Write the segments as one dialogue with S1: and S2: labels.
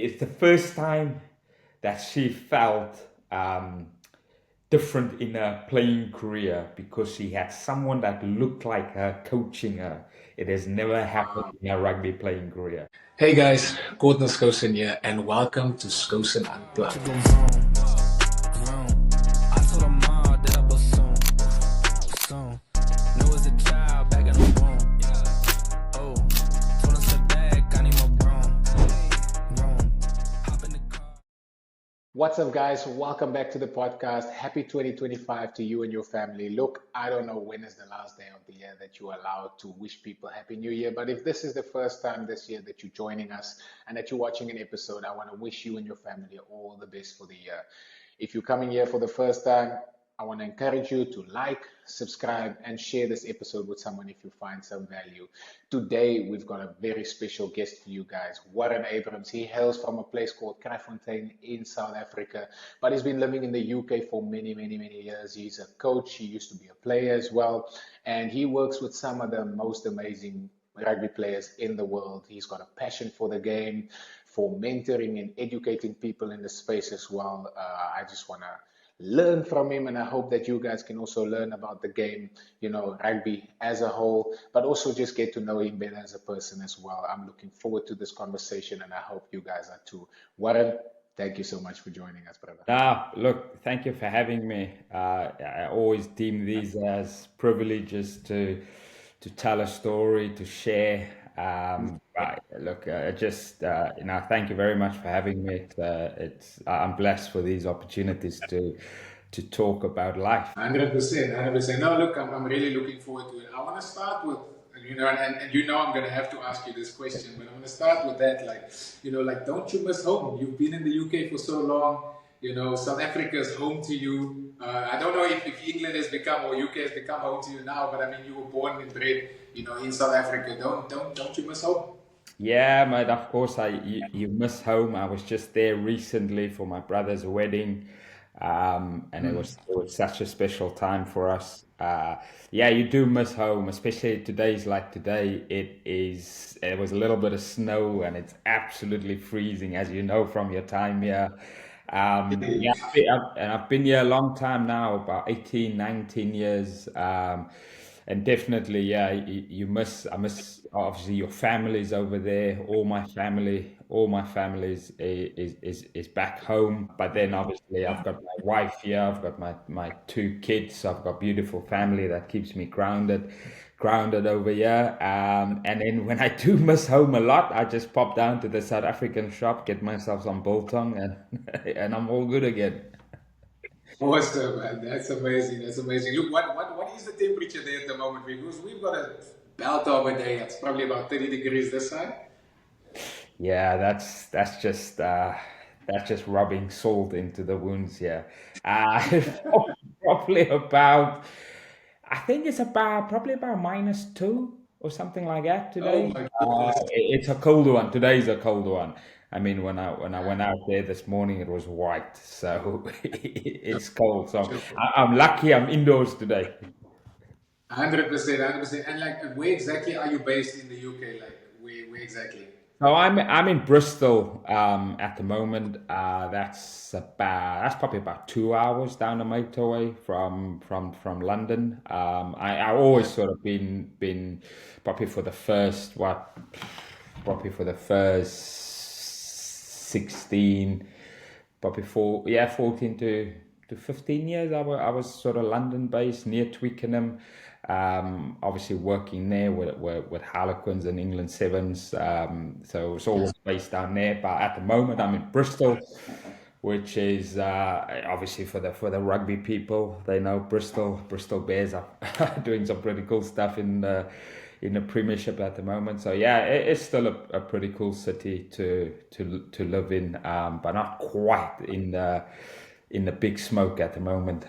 S1: it's the first time that she felt different in her playing career because she had someone that looked like her coaching her. It has never happened in her rugby playing career.
S2: Hey guys, COURTNALL Skosan here, and welcome to Skosan Unplugged. What's up, guys? Welcome back to the podcast. Happy 2025 to you and your family. Look, I don't know when is the last day of the year that you're allowed to wish people Happy New Year, but if this is the first time this year that you're joining us and that you're watching an episode, I want to wish you and your family all the best for the year. If you're coming here for the first time, I want to encourage you to like, subscribe, and share this episode with someone if you find some value. Today, we've got a very special guest for you guys, Warren Abrams. He hails from a place called Kraaifontein in South Africa, but he's been living in the UK for many, many, many years. He's a coach. He used to be a player as well, and he works with some of the most amazing rugby players in the world. He's got a passion for the game, for mentoring and educating people in the space as well. I just want to learn from him, and I hope that you guys can also learn about the game, rugby as a whole, but also just get to know him better as a person as well. I'm looking forward to this conversation, and I hope you guys are too. Warren, thank you so much for joining us, brother.
S1: Look, thank you for having me. I always deem these as privileges to tell a story, to share. Thank you very much for having me. I'm blessed for these opportunities to talk about life.
S2: 100%, 100%. No, look, I'm really looking forward to it. I want to start with, I'm going to have to ask you this question, but I'm going to start with that. Don't you miss home? You've been in the UK for so long. South Africa is home to you. I don't know if England has become or UK has become home to you now, but I mean, you were born and bred, in South Africa. Don't you miss home?
S1: Yeah, mate, of course you miss home. I was just there recently for my brother's wedding. And it was such a special time for us. Yeah, you do miss home, especially today's like today. It was a little bit of snow and it's absolutely freezing, as you know from your time here. Yeah, I've been here a long time now, about 18, 19 years. And definitely, yeah, I miss obviously your family's over there. All my family is back home. But then obviously I've got my wife here, I've got my two kids, I've got beautiful family that keeps me grounded over here. And then when I do miss home a lot, I just pop down to the South African shop, get myself some biltong, and and I'm all good again.
S2: Awesome, man. That's amazing. That's amazing. Look, what is the temperature there at the moment? Because we've got a belt over there. It's probably about 30 degrees this side.
S1: Yeah, that's just rubbing salt into the wounds here. Uh, probably about, I think it's about probably about -2 or something like that
S2: Oh
S1: today.
S2: my goodness.
S1: It's a cold one. Today's a cold one. I mean, when I went out there this morning, it was white, so it's cold. So I'm lucky I'm indoors today.
S2: 100%, 100%. And where exactly are you based in the UK? Like, where exactly?
S1: So I'm in Bristol at the moment. That's probably about 2 hours down the motorway from London. I always sort of been probably for the first what probably for the first 16, probably 14 to 15 years. I was sort of London based near Twickenham. Obviously working there with Harlequins and England Sevens. So it's always based down there. But at the moment, I'm in Bristol, which is obviously for the rugby people. They know Bristol Bears are doing some pretty cool stuff in the Premiership at the moment. So yeah, it's still a pretty cool city to live in, but not quite in the big smoke at the moment.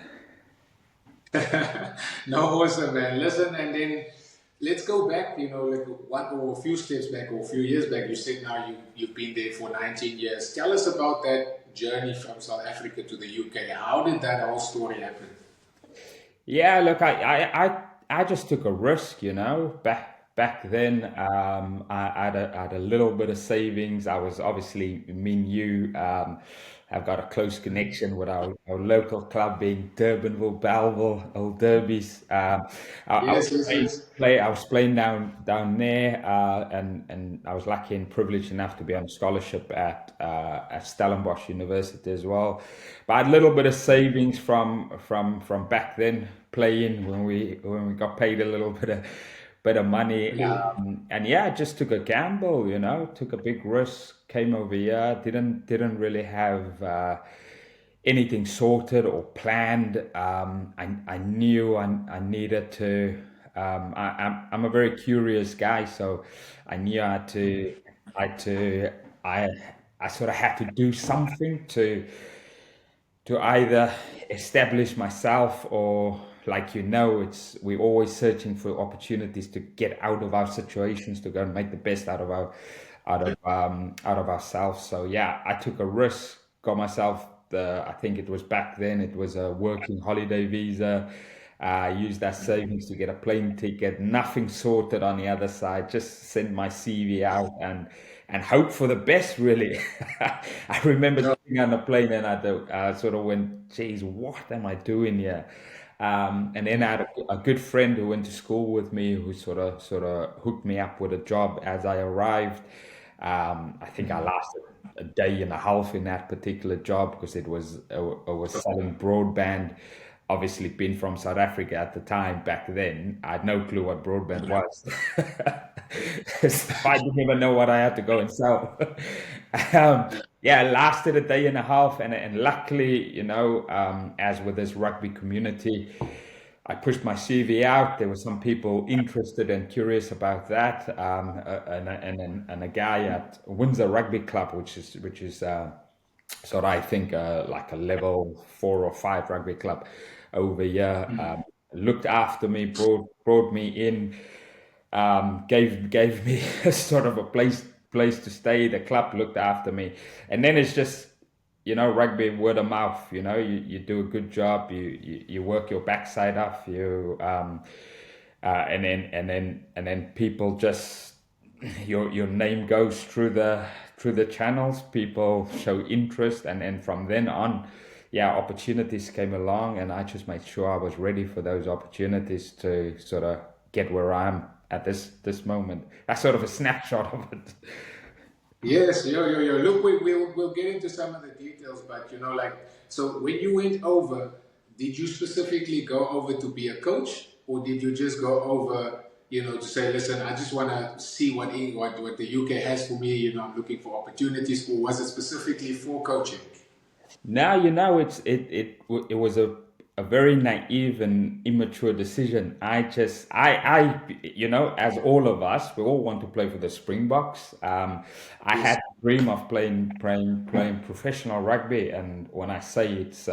S2: No, awesome, man. Listen, and then let's go back, like one or a few steps back or a few years back. You said now you've been there for 19 years. Tell us about that journey from South Africa to the UK. How did that whole story happen?
S1: Yeah, look, I just took a risk, back then, I had a little bit of savings. I was obviously, me and you have got a close connection with our local club being Durbanville, Belleville, Old Derbies. I was
S2: Yes, yes, yes.
S1: I was playing down there, and I was lucky and privileged enough to be on a scholarship at Stellenbosch University as well. But I had a little bit of savings from back then playing when we got paid a little bit of money. And yeah, I just took a gamble, took a big risk, came over here, didn't really have anything sorted or planned. I knew I needed to. I'm a very curious guy, so I knew I had to, I, I sort of had to do something to either establish myself or, like, it's we're always searching for opportunities to get out of our situations, to go and make the best out of ourselves. So yeah, I took a risk, got myself the I think it was back then, it was a working holiday visa. I used that savings to get a plane ticket, nothing sorted on the other side, just send my CV out and hope for the best, really. I remember
S2: No.
S1: sitting on the plane and I sort of went, geez, what am I doing here? And then I had a good friend who went to school with me who sort of hooked me up with a job as I arrived. I think I lasted a day and a half in that particular job because it was selling broadband. Obviously, being from South Africa at the time back then, I had no clue what broadband was. I didn't even know what I had to go and sell. Yeah, it lasted a day and a half, and luckily, as with this rugby community, I pushed my CV out. There were some people interested and curious about that, and a guy at Windsor Rugby Club, which is sort of, I think, like a level 4 or 5 rugby club over here. Looked after me, brought me in, gave me a sort of a place to stay. The club looked after me, and then it's just, rugby word of mouth. You do a good job, you work your backside off, and then people just, your name goes through the channels. People show interest, and then from then on, yeah, opportunities came along, and I just made sure I was ready for those opportunities to sort of get where I am at this moment. That's sort of a snapshot of it.
S2: Yes, yo. Look, we'll get into some of the details, but like, so when you went over, did you specifically go over to be a coach, or did you just go over, to say, listen, I just want to see what the UK has for me, I'm looking for opportunities, or was it specifically for coaching?
S1: Now, it was a very naive and immature decision. As all of us, we all want to play for the Springboks. I had
S2: Yes.
S1: a dream of playing professional rugby, and when I say it's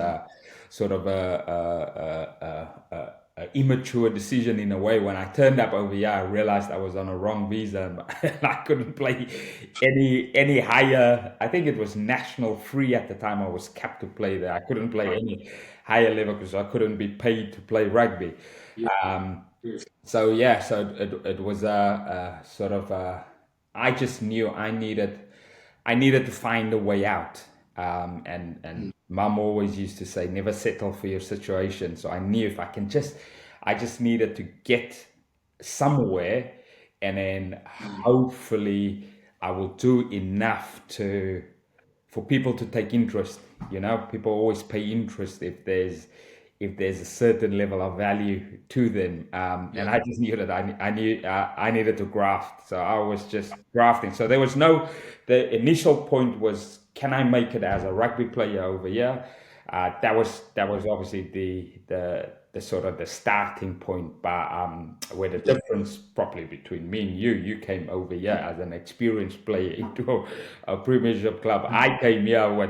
S1: sort of a immature decision in a way, when I turned up over here, I realized I was on a wrong visa and I couldn't play any higher. I think it was national free at the time. I was capped to play there. I couldn't play any higher level because I couldn't be paid to play rugby.
S2: Yes.
S1: Um,
S2: Yes.
S1: so yeah, so it was a sort of I just knew I needed to find a way out. And mum always used to say, never settle for your situation. So I knew if I just needed to get somewhere, and then hopefully I will do enough to for people to take interest. People always pay interest if there's a certain level of value to them. And
S2: Yeah.
S1: I just knew that I knew I needed to graft, so I was just grafting. So there was no. The initial point was, can I make it as a rugby player over here? That was obviously the sort of the starting point, but where the difference probably between me and you came over here as an experienced player into a premiership club. I came here with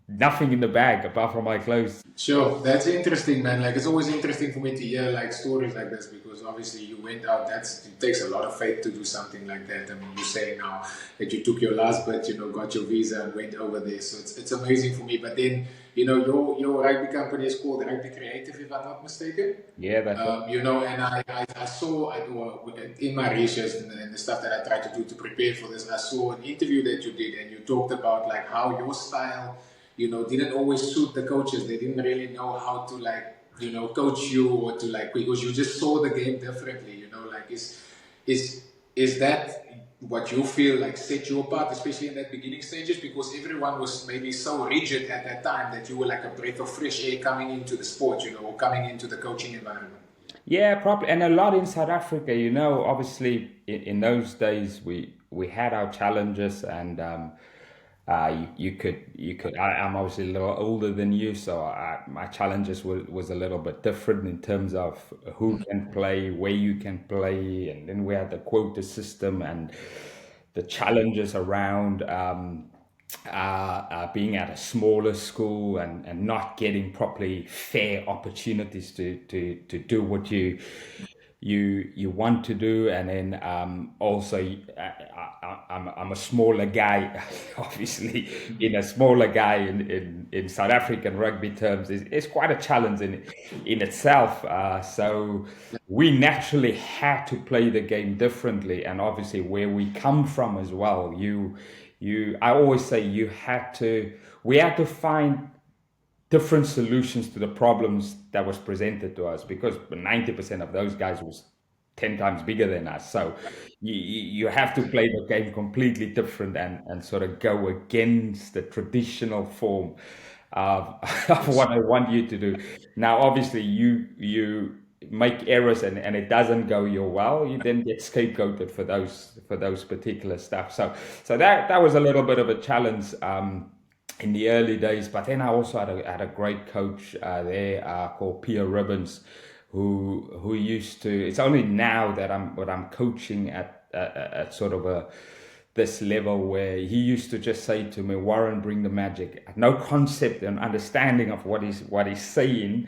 S1: nothing in the bag apart from my clothes.
S2: Sure, that's interesting, man. Like it's always interesting for me to hear like stories like this because obviously you went out. It takes a lot of faith to do something like that. I mean, you say now that you took your last bit, got your visa and went over there. So it's amazing for me. But then your rugby company is called Rugby Creative, if I'm not mistaken.
S1: Yeah, that's it.
S2: And I saw in my research and the stuff that I tried to do to prepare for this, I saw an interview that you did, and you talked about like how your style, didn't always suit the coaches. They didn't really know how to like, coach you or to like because you just saw the game differently. Like is is that what you feel like set you apart, especially in that beginning stages, because everyone was maybe so rigid at that time that you were like a breath of fresh air coming into the sport, or coming into the coaching environment.
S1: Yeah, probably, and a lot in South Africa. Obviously, in those days we had our challenges, and you could. I'm obviously a little older than you, so my challenges was a little bit different in terms of who can play, where you can play, and then we had the quota system and the challenges around being at a smaller school and not getting properly fair opportunities to do what you want to do, and then also I'm a smaller guy. Obviously, in a smaller guy in South African rugby terms is quite a challenge in itself. So we naturally had to play the game differently, and obviously where we come from as well. I always say we had to find different solutions to the problems that was presented to us, because 90% of those guys was 10 times bigger than us. So you have to play the game completely different, and sort of go against the traditional form of, of what I want you to do. Now, obviously, you make errors, and it doesn't go your well, you then get scapegoated for those particular stuff. So that was a little bit of a challenge in the early days. But then I also had a great coach there called Pierre Ribbons, who used to. It's only now that I'm coaching at sort of this level, where he used to just say to me, "Warren, bring the magic." I had no concept and understanding of what he's saying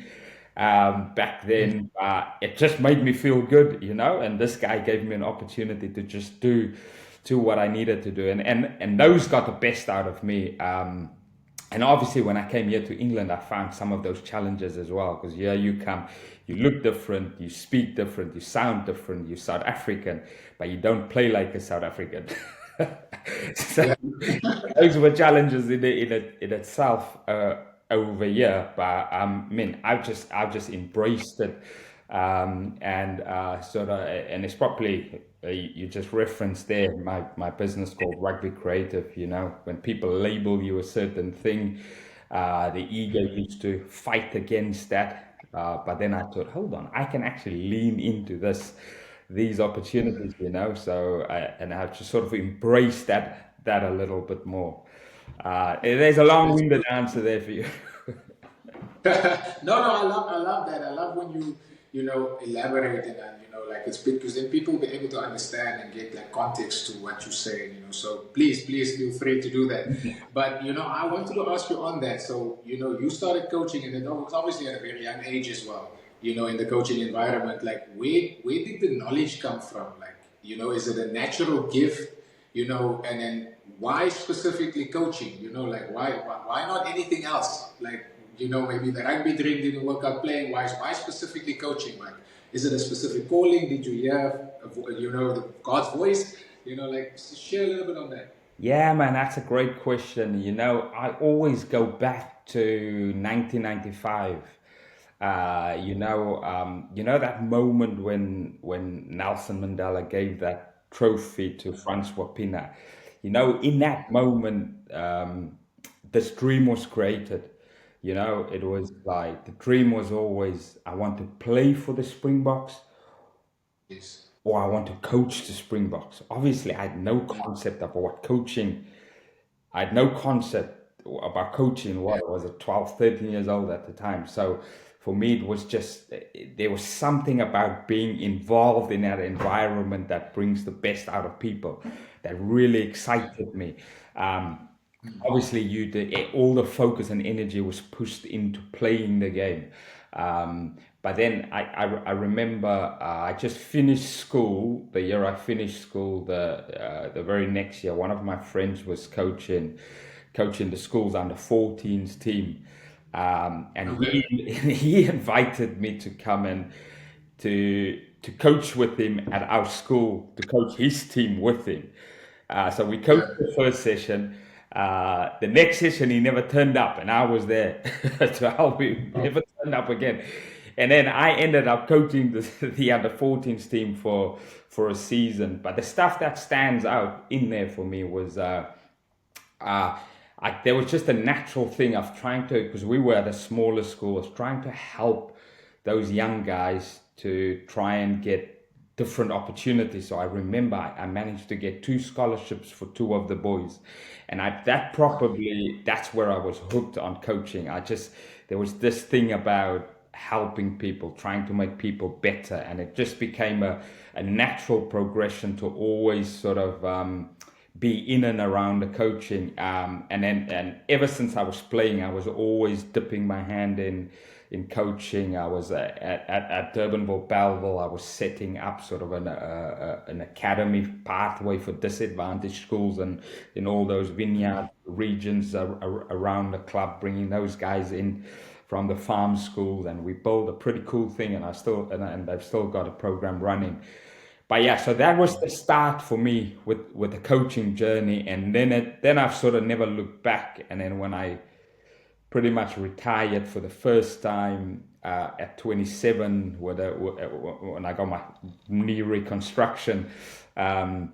S1: back then. It just made me feel good, and this guy gave me an opportunity to just do what I needed to do, and those got the best out of me. And obviously, when I came here to England, I found some of those challenges as well. Because here you come, you look different, you speak different, you sound different, you're South African, but you don't play like a South African. So
S2: Yeah.
S1: those were challenges in itself over here. But I've just embraced it, and sort of, and it's probably you just referenced there my business called Rugby Creative. When people label you a certain thing, the ego used to fight against that. But then I thought, hold on, I can actually lean into these opportunities. So and I have to sort of embrace that a little bit more. There's a
S2: That's
S1: long-winded answer there for you.
S2: no, I love that. I love when you elaborate and like it's because then people will be able to understand and get like context to what you say. So please feel free to do that. But I wanted to ask you on that. So you started coaching, and it was obviously at a very young age as well. In the coaching environment, like where did the knowledge come from? Like is it a natural gift? And then why specifically coaching? Like why not anything else? Like maybe the rugby dream didn't work out playing. Why specifically coaching? Like, is it a specific calling? Did you hear, God's voice? Like share a little bit on that.
S1: Yeah, man, that's a great question. I always go back to 1995. That moment when Nelson Mandela gave that trophy to Francois Pienaar. In that moment, this dream was created. It was like the dream was always, I want to play for the Springboks,
S2: Yes.
S1: or I want to coach the Springboks. Obviously, I had no concept of what coaching. I had no concept about coaching. What
S2: Yeah.
S1: I was at 12, 13 years old at the time. So for me, it was just, there was something about being involved in that environment that brings the best out of people that really excited me. Um, obviously all the focus and energy was pushed into playing the game. But then I remember I just finished school. The year I finished school, the very next year, one of my friends was coaching the school's under 14s team, and
S2: Okay.
S1: he invited me to come and to coach with him at our school, to coach his team with him. So we coached
S2: Yeah.
S1: the first session. The next session, he never turned up, and I was there to help him.
S2: Oh,
S1: Never turned up again. And then I ended up coaching the under 14s team for a season. But the stuff that stands out in there for me was uh, there was just a natural thing of trying to, because we were at a smaller school, was trying to help those young guys to try and get different opportunities. So I remember I managed to get 2 scholarships for 2 of the boys, and that's where I was hooked on coaching. There was this thing about helping people, trying to make people better, and it just became a natural progression to always sort of be in and around the coaching. And ever since I was playing, I was always dipping my hand in coaching. I was at Durbanville, Belleville. I was setting up sort of an academy pathway for disadvantaged schools and in all those vineyard regions around the club, bringing those guys in from the farm schools, and we built a pretty cool thing. And I've still got a program running. But yeah, so that was the start for me with the coaching journey, and then I've sort of never looked back. And then when I pretty much retired for the first time at 27, when I got my knee reconstruction, I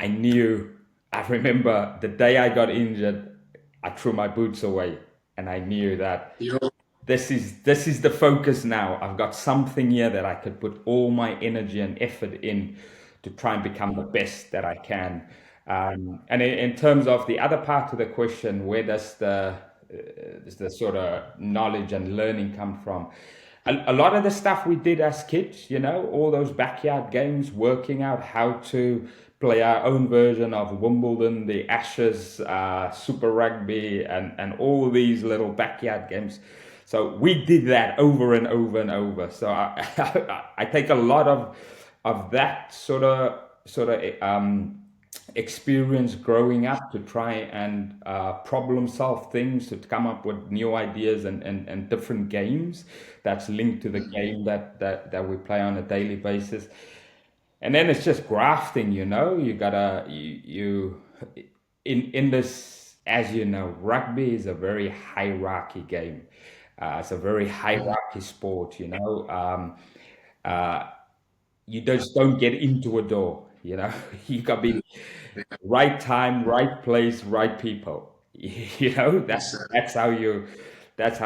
S1: knew. I remember the day I got injured, I threw my boots away, and I knew that
S2: you know,
S1: this is the focus now. I've got something here that I could put all my energy and effort in to try and become the best that I can. And in terms of the other part of the question, where does the sort of knowledge and learning come from? A lot of the stuff we did as kids, all those backyard games, working out how to play our own version of Wimbledon, the Ashes, Super Rugby, and all these little backyard games. So we did that over and over and over. So I take a lot of that sort of experience growing up to try and problem solve things, to come up with new ideas and different games that's linked to the game that we play on a daily basis. And then it's just grafting, you gotta in this, as you know, rugby is a very hierarchy game. It's a very hierarchy sport, you just don't get into a door, you got to be right time, right place, right people.
S2: it's
S1: That's how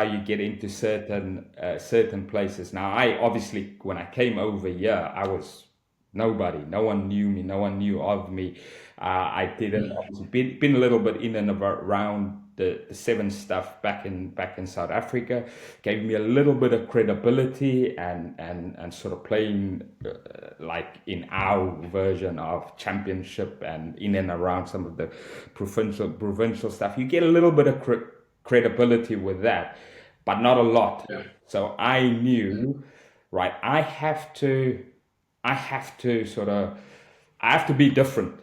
S1: you get into certain places. Now, I obviously, when I came over here, I was nobody. No one knew me. No one knew of me. I didn't obviously been a little bit in and around the seven stuff back in South Africa. Gave me a little bit of credibility and sort of playing like in our version of championship and in and around some of the provincial stuff. You get a little bit of credibility with that, but not a lot.
S2: yeah,
S1: So I knew, right, I have to sort of, I have to be different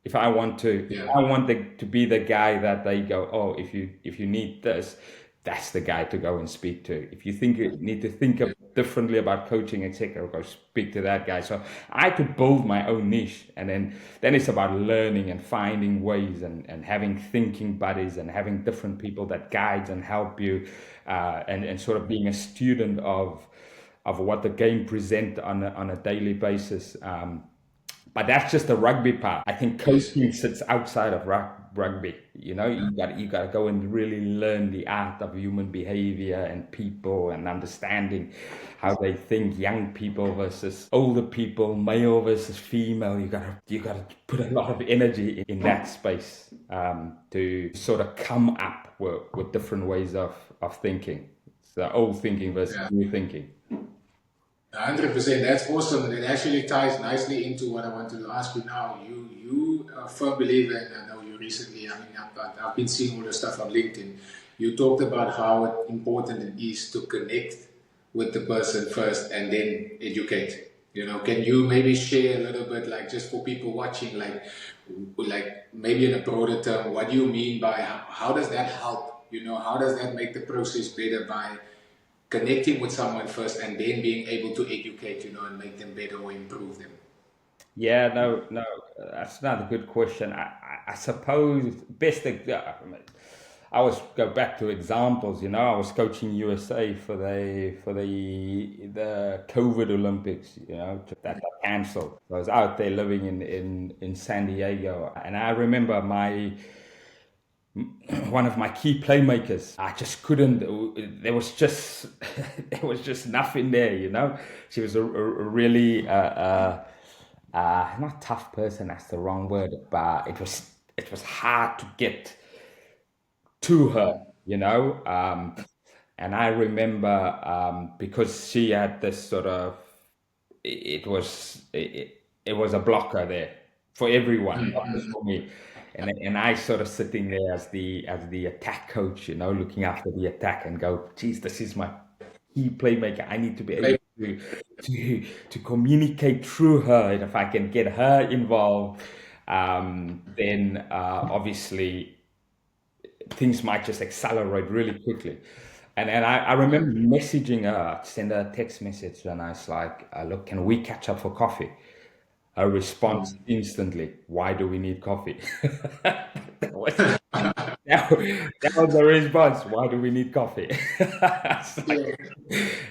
S1: if I want to. If
S2: yeah,
S1: I want to be the guy that they go, oh, if you need this, that's the guy to go and speak to. If you think you need to think
S2: yeah,
S1: differently about coaching, etc., go speak to that guy. So I had to build my own niche, and then it's about learning and finding ways and having thinking buddies and having different people that guides and help you, and sort of being a student of what the game present on a daily basis. But that's just the rugby part. I think
S2: yes,
S1: coaching sits outside of rugby. You got to go and really learn the art of human behavior and people and understanding how they think. Young people versus older people, male versus female. You got to put a lot of energy in that space to sort of come up with different ways of thinking. It's the old thinking versus
S2: yeah.
S1: new thinking.
S2: 100%. That's awesome. And it actually ties nicely into what I wanted to ask you now. You are a firm believer, and I know you recently. I mean, I've been seeing all the stuff on LinkedIn. You talked about how important it is to connect with the person first and then educate. You know, can you maybe share a little bit, like just for people watching, like maybe in a broader term, what do you mean by how does that help? You know, how does that make the process better by connecting with someone first and then being able to educate, you know, and make them better or improve them?
S1: Yeah, no, that's not a good question. I suppose best. I always go back to examples. You know, I was coaching USA for the COVID Olympics. You know, that got cancelled. I was out there living in San Diego, and I remember my one of my key playmakers. I just couldn't. There was just there was just nothing there. You know, she was a really not tough person. That's the wrong word, but it was hard to get to her. You know, and I remember because she had this sort of it was a blocker there for everyone, not just for me. And I sort of sitting there as the attack coach, you know, looking after the attack and go, geez, this is my key playmaker. I need to be able to communicate through her. And if I can get her involved, then obviously things might just accelerate really quickly. And I remember messaging her, send her a text message, and I was like, look, can we catch up for coffee? A response instantly, why do we need coffee? that, was, that was the response, why do we need coffee?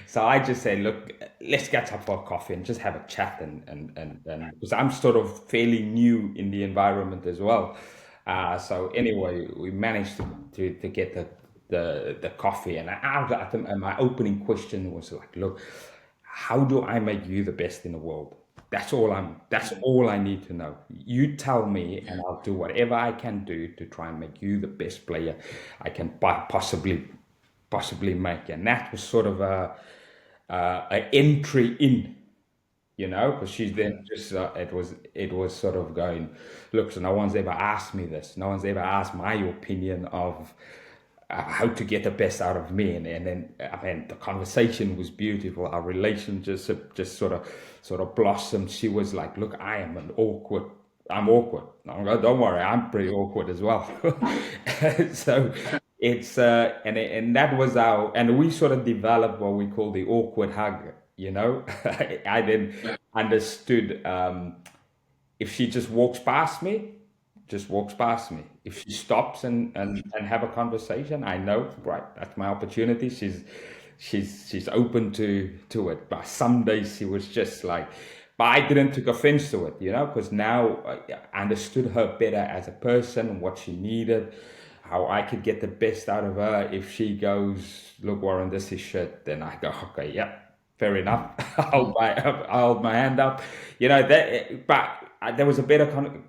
S1: So I just say, look, let's catch up for coffee and just have a chat. And because I'm sort of fairly new in the environment as well. So anyway, we managed to get the coffee. And my opening question was like, look, how do I make you the best in the world? That's all I need to know. You tell me and I'll do whatever I can do to try and make you the best player I can possibly make. And that was sort of a entry in, you know, because she's then just it was sort of going, look, so no one's ever asked me this. No one's ever asked my opinion of how to get the best out of me, and then I mean the conversation was beautiful. Our relationship just sort of blossomed. She was like, "Look, I'm awkward." I'm like, don't worry, I'm pretty awkward as well. So it's and that was and we sort of developed what we call the awkward hug. You know, I then understood if she just walks past me. If she stops and have a conversation, I know, right, that's my opportunity. She's open to it. But some days she was just like, but I didn't take offense to it, you know, because now I understood her better as a person, what she needed, how I could get the best out of her. If she goes, look, Warren, this is shit, then I go, okay, yeah, fair enough. I'll hold my hand up, you know. But there was a better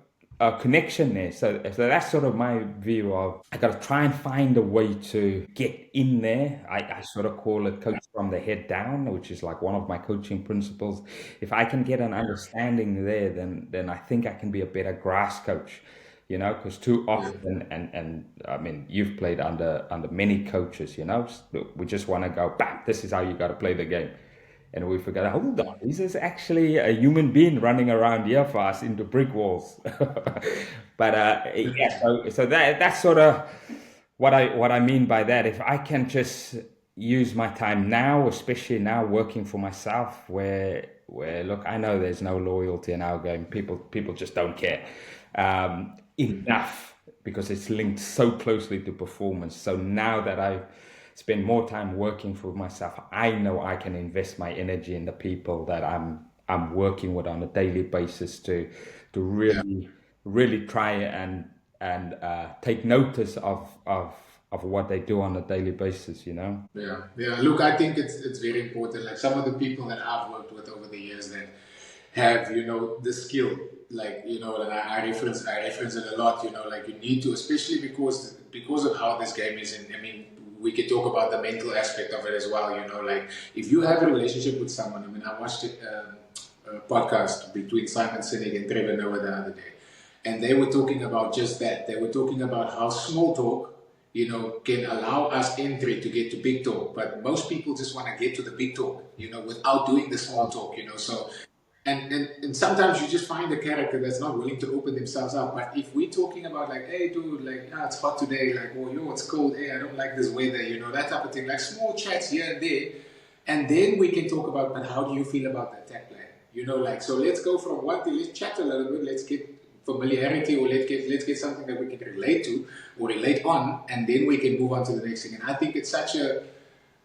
S1: connection there. So that's sort of my view of I got to try and find a way to get in there. I sort of call it coach from the head down, which is like one of my coaching principles. If I can get an understanding there, then I think I can be a better grass coach. You know, because too often, and I mean, you've played under many coaches. You know, we just want to go, bam, this is how you got to play the game. And we forgot, hold on, this is actually a human being running around here for us into brick walls. But yeah, so that's sort of what I mean by that. If I can just use my time now, especially now working for myself, where look, I know there's no loyalty in our game. People just don't care enough because it's linked so closely to performance. So now that I spend more time working for myself, I know I can invest my energy in the people that I'm working with on a daily basis to really try and take notice of what they do on a daily basis, you know.
S2: Yeah. Look, I think it's very important. Like some of the people that I've worked with over the years that have, you know, the skill, like, you know, and I reference it a lot. You know, like you need to, especially because of how this game is. And I mean, we could talk about the mental aspect of it as well. You know, like if you have a relationship with someone. I mean, I watched a podcast between Simon Sinek and Trevor Noah the other day. and they were talking about just that. They were talking about how small talk, can allow us entry to get to big talk. But most people just want to get to the big talk, without doing the small talk, So, and sometimes you just find a character that's not willing to open themselves up. But if we're talking about like, hey, dude, like, it's hot today, like, oh, it's cold, hey, I don't like this weather, that type of thing, like small chats here and there, and then we can talk about, but how do you feel about the attack plan? Like, so let's go from one thing, let's chat a little bit, let's get familiarity, or let's get something that we can relate to or relate on, and then we can move on to the next thing. And I think it's such a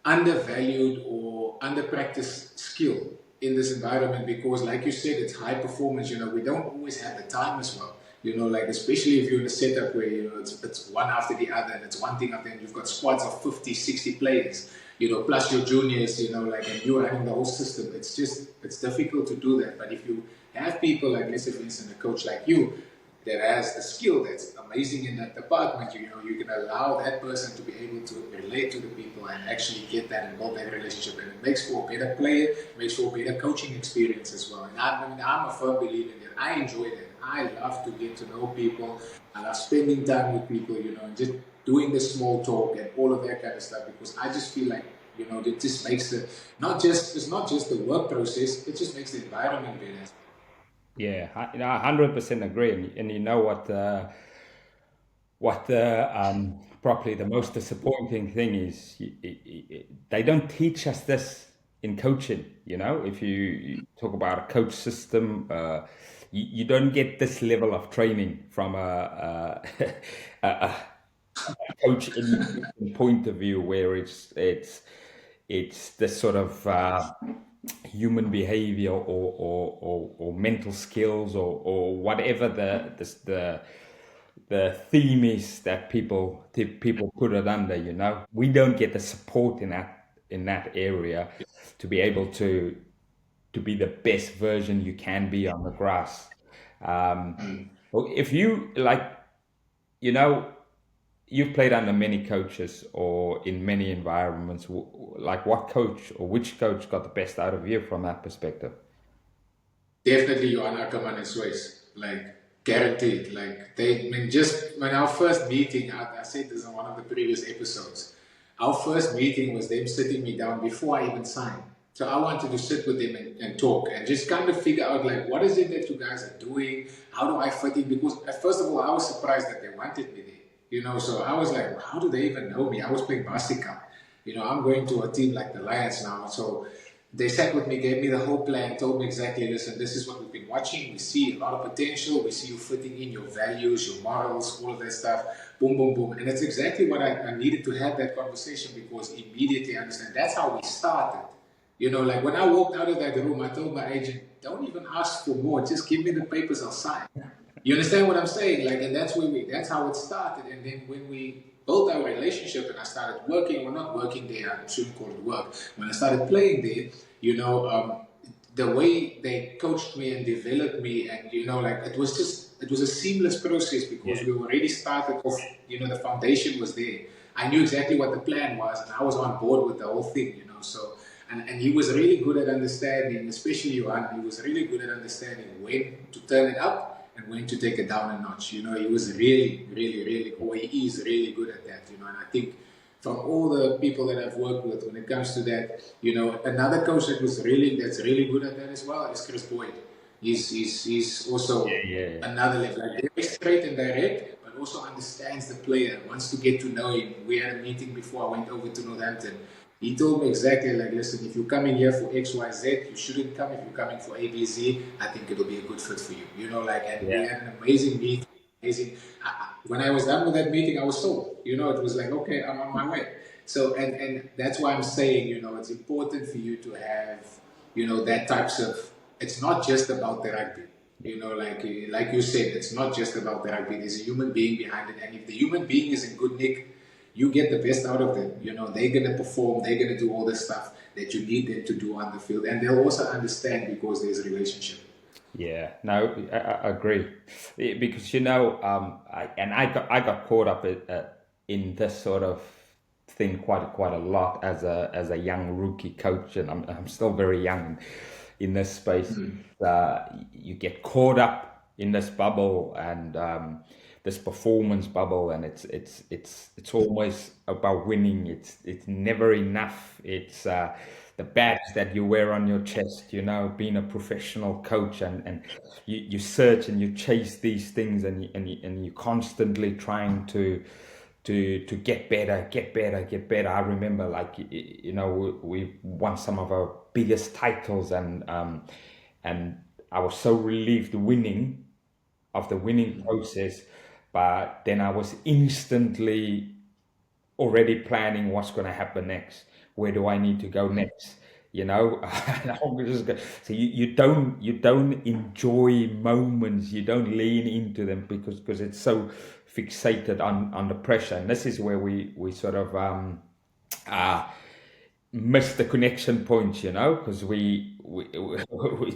S2: undervalued or underpracticed skill in this environment, because like you said, it's high performance. We don't always have the time as well, like especially if you're in a setup where it's one after the other, and it's one thing after, and you've got squads of 50, 60 players, plus your juniors, like, and you're running the whole system. It's difficult to do that. But if you have people like, let's say for instance, a coach like you that has the skill that's amazing in that department, you can allow that person to be able to relate to the people and actually get that and build that relationship, and it makes for a better player, makes for a better coaching experience as well. And I'm a firm believer in that. I enjoy that. I love to get to know people. I love spending time with people, and just doing the small talk and all of that kind of stuff, because I just feel like, it just makes it's not just the work process, it just makes the environment better.
S1: Yeah, 100% agree. And you know what the probably the most disappointing thing is, they don't teach us this in coaching. If you talk about a coach system, you don't get this level of training from a coach in point of view, where it's this sort of human behavior, or mental skills, or whatever the theme is that people put it under. We don't get the support in that area to be able to be the best version you can be on the grass. If you like, you know you've played under many coaches or in many environments. Like, what coach or which coach got the best out of you from that perspective?
S2: Definitely Johan Ackerman and Swiss, like guaranteed. Like just when our first meeting, I said this in one of the previous episodes. Our first meeting was them sitting me down before I even signed. So I wanted to sit with them and talk and just kind of figure out, like, what is it that you guys are doing? How do I fit in? Because first of all, I was surprised that they wanted me there. So I was like, how do they even know me? I was playing basketball. I'm going to a team like the Lions now. So they sat with me, gave me the whole plan, told me exactly, listen, this is what we've been watching. We see a lot of potential. We see you fitting in your values, your morals, all of that stuff. Boom, boom, boom. And that's exactly what I needed to have that conversation, because immediately I understand that's how we started. Like when I walked out of that room, I told my agent, don't even ask for more. Just give me the papers, I'll sign. You understand what I'm saying? Like, and that's how it started. And then when we built our relationship and I started working, well, not working there, I shouldn't call it work. When I started playing there, the way they coached me and developed me, and like it was a seamless process, because we already started off, the foundation was there. I knew exactly what the plan was, and I was on board with the whole thing, so. And he was really good at understanding, especially Johan, he was really good at understanding when to turn it up and when to take it down a notch. He was really, really, really, or he is really good at that, and I think from all the people that I've worked with, when it comes to that, another coach that's really good at that as well is Chris Boyd. He's also another level, like very straight and direct, but also understands the player, wants to get to know him. We had a meeting before I went over to Northampton. He told me exactly, like, listen, if you're coming here for X, Y, Z, you shouldn't come. If you're coming for A, B, Z, I think it'll be a good fit for you. And we had an amazing meeting. When I was done with that meeting, I was sold. It was like, okay, I'm on my way. So, and that's why I'm saying, it's important for you to have, that types of, it's not just about the rugby. Like you said, it's not just about the rugby. There's a human being behind it. And if the human being is in good nick, you get the best out of them. They're going to perform. They're going to do all the stuff that you need them to do on the field. And they'll also understand, because there's a relationship.
S1: Yeah, no, I agree, because I got caught up in this sort of thing quite a lot as a young rookie coach, and I'm still very young in this space. You get caught up in this bubble, and this performance bubble, and it's always about winning. It's never enough. It's the badge that you wear on your chest, you know, being a professional coach, and you search and you chase these things, and you constantly trying to get better, get better, get better. I remember, like, you know, we won some of our biggest titles, and I was so relieved winning of the winning process, but then I was instantly already planning what's going to happen next. Where do I need to go next? You know, so you don't enjoy moments. You don't lean into them because it's so fixated on under pressure. And this is where we sort of uh, miss the connection points, you know, because we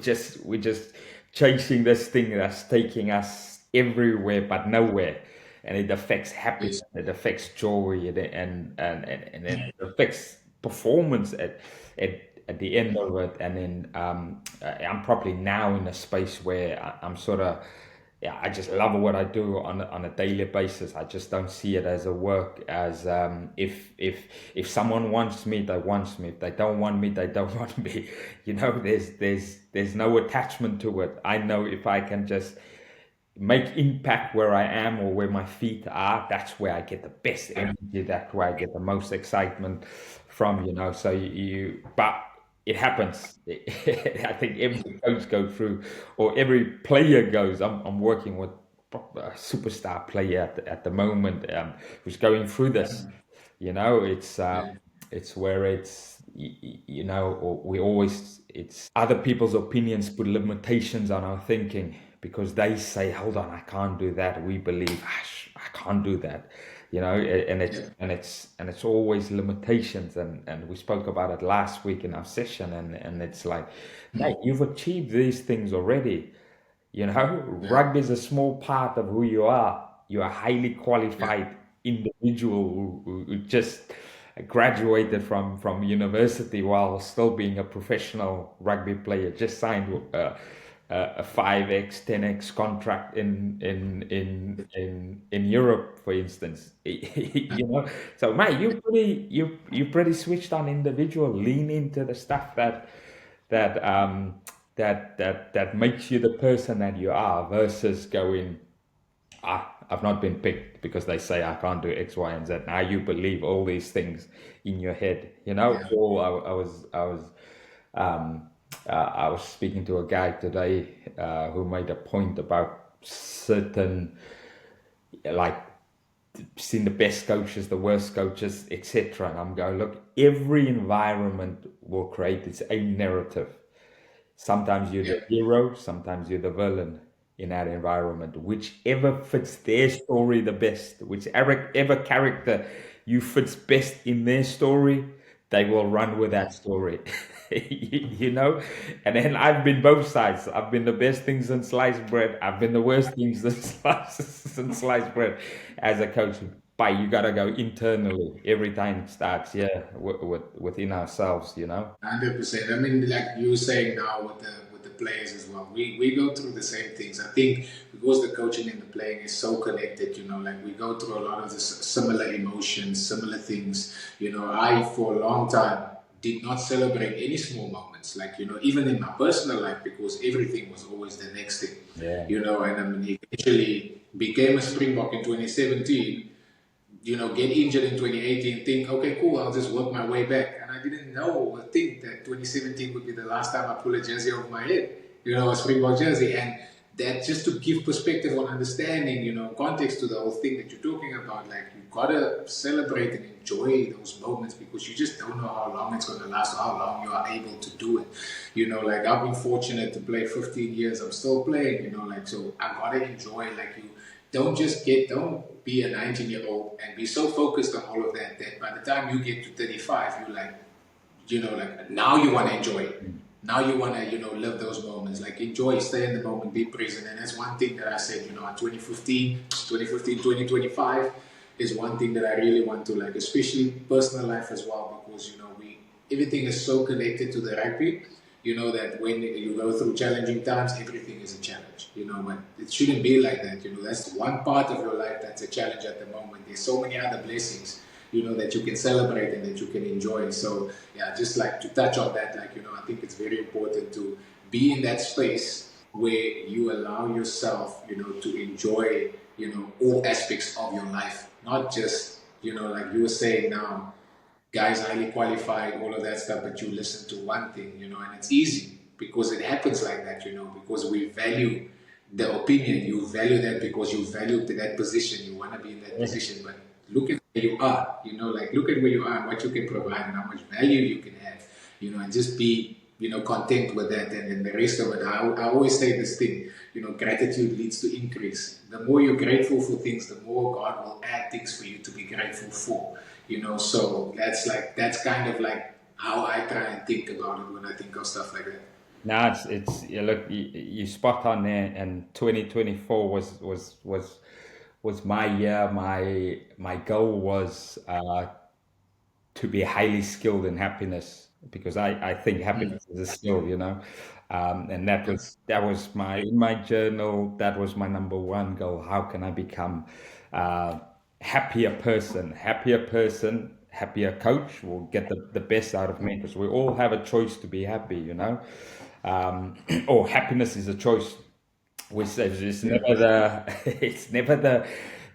S1: just chasing this thing that's taking us everywhere but nowhere, and it affects happiness,
S2: Yes.
S1: it affects joy, and it affects performance at at the end of it. And then I'm probably now in a space where I'm sort of, yeah, I just love what I do on a daily basis. I just don't see it as a work. As if someone wants me, they want me. If they don't want me, they don't want me. You know, there's no attachment to it. I know if I can just make impact where I am or where my feet are, that's where I get the best energy. That's where I get the most excitement from. You know, so but it happens. I think every coach goes through, or every player goes. I'm working with a superstar player at the moment, who's going through this. You know, it's where you know, or we always, it's other people's opinions put limitations on our thinking, because they say, hold on, I can't do that. We believe, I can't do that. You know, and it's always limitations, and we spoke about it last week in our session, and it's like, mate, you've achieved these things already. You know, rugby is a small part of who you are. You're a highly qualified individual who just graduated from university while still being a professional rugby player. Just signed a 5x, 10x contract in Europe, for instance. You know, so mate, you pretty switched on individual. Lean into the stuff that um that makes you the person that you are, versus going, I've not been picked because they say I can't do X, Y, and Z. Now you believe all these things in your head, you know.
S2: Yeah.
S1: So um, I was speaking to a guy today who made a point about certain, like, seen the best coaches, the worst coaches, etc. And I'm going, look, every environment will create its own narrative. Sometimes you're the hero, sometimes you're the villain in that environment. Whichever fits their story the best, whichever ever character you fits best in their story, they will run with that story. You know? And then I've been both sides. I've been the best things in sliced bread. I've been the worst things in sliced bread as a coach. But you gotta go internally. Every time it starts, yeah, within ourselves, you know?
S2: 100%. I mean, like you were saying now with the players as well, we go through the same things. I think because the coaching and the playing is so connected, you know, like we go through a lot of the similar emotions, similar things. You know, I for a long time did not celebrate any small moments, like, you know, even in my personal life, because everything was always the next thing,
S1: Yeah.
S2: you know. And I mean, eventually became a Springbok in 2017, you know, get injured in 2018, think, okay, cool, I'll just work my way back. And I didn't know or think that 2017 would be the last time I pull a jersey off my head, you know, a Springbok jersey. And that, just to give perspective on understanding, you know, context to the whole thing that you're talking about, like, you gotta celebrate and enjoy those moments, because you just don't know how long it's gonna last, or how long you are able to do it. You know, like, I've been fortunate to play 15 years, I'm still playing, you know, like, so I gotta enjoy, like, you don't be a 19-year-old and be so focused on all of that by the time you get to 35, you're like, you know, like, now you want to enjoy it. Now you want to, you know, live those moments, like, enjoy, stay in the moment, be present. And that's one thing that I said, you know, in 2025 is one thing that I really want to, like, especially personal life as well, because, you know, everything is so connected to the rugby. you know, that when you go through challenging times, everything is a challenge, you know, but it shouldn't be like that. You know, that's one part of your life that's a challenge at the moment. There's so many other blessings, you know, that you can celebrate and that you can enjoy. So, yeah, just like to touch on that, like, you know, I think it's very important to be in that space where you allow yourself, you know, to enjoy, you know, all aspects of your life, not just, you know, like you were saying now, guys highly qualified, all of that stuff, but you listen to one thing, you know, and it's easy because it happens like that, you know, because we value the opinion. You value that because you value that position. You want to be in that
S1: Yeah.
S2: position, but look at where you are, you know, like look at where you are and what you can provide and how much value you can have, you know, and just be, you know, content with that. And then the rest of it, I always say this thing, you know, gratitude leads to increase. The more you're grateful for things, the more God will add things for you to be grateful for, you know. So that's kind of like how I try and think about it when I think of stuff like that.
S1: No, it's yeah, look, you spot on there, and 2024 was my year. My goal was to be highly skilled in happiness, because I think
S2: Mm.
S1: happiness is a skill, you know. And
S2: Yes.
S1: that was my in my journal. That was my number one goal. How can I become uh, happier person, happier coach will get the best out of me, because we all have a choice to be happy, you know. Or happiness is a choice. We say it's
S2: Yeah.
S1: never the it's never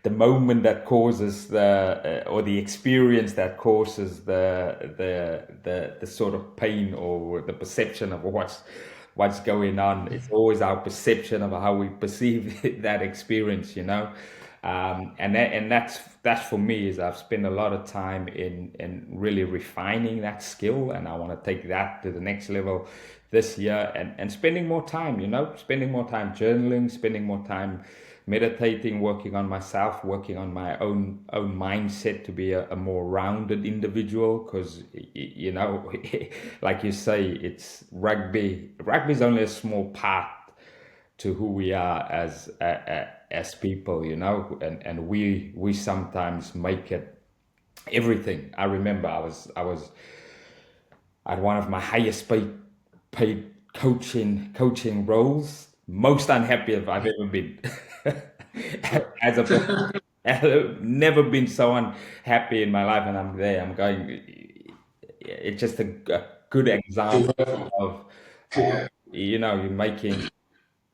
S1: the moment that causes the or the experience that causes the sort of pain or the perception of what's going on. It's always our perception of how we perceive that experience, you know. And that's for me, is I've spent a lot of time in really refining that skill, and I want to take that to the next level this year, and spending more time, you know, spending more time journaling, spending more time meditating, working on myself, working on my own mindset to be a more rounded individual. Because you know, like you say, it's rugby is only a small part to who we are as people, you know, and we sometimes make it everything. I remember I was at one of my highest paid coaching roles, most unhappy I've ever been. As a person, I've never been so unhappy in my life, and I'm there. I'm going. It's just a good
S2: Too
S1: example
S2: hurtful.
S1: of, of
S2: Yeah.
S1: you know, you're making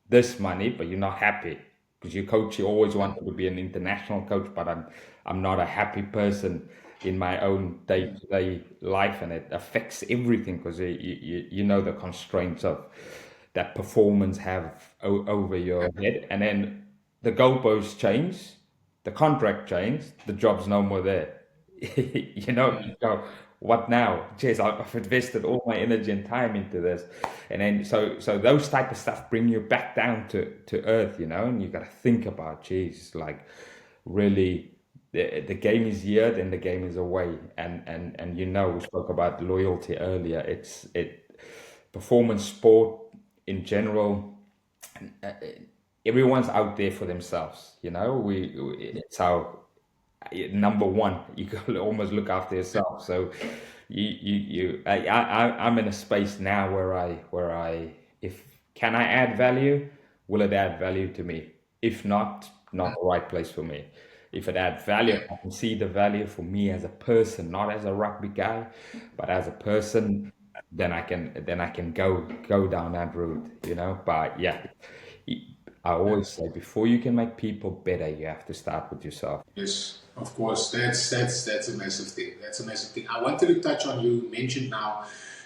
S1: this money, but you're not happy, because your coach, you always wanted to be an international coach, but I'm not a happy person in my own day-to-day life, and it affects everything, because you know the constraints of that performance have over your head, and then the goalposts change, the contract changed, the job's no more there. You know, you go, what now? Jeez, I've invested all my energy and time into this, and then so those type of stuff bring you back down to earth, you know, and you got to think about, geez, like really. The game is here, then the game is away, and you know, we spoke about loyalty earlier. It performance sport in general, everyone's out there for themselves, you know. It's our number one. You got to almost look after yourself. So I'm in a space now where I if can I add value, will it add value to me? If not, not the right place for me. If it adds value,
S2: Yeah.
S1: I can see the value for me as a person, not as a rugby guy, but as a person, then I can go down that route, you know. But yeah, I always say, before you can make people better, you have to start with yourself.
S2: Yes, of course. That's a massive thing. That's a massive thing. I wanted to touch on, you mentioned now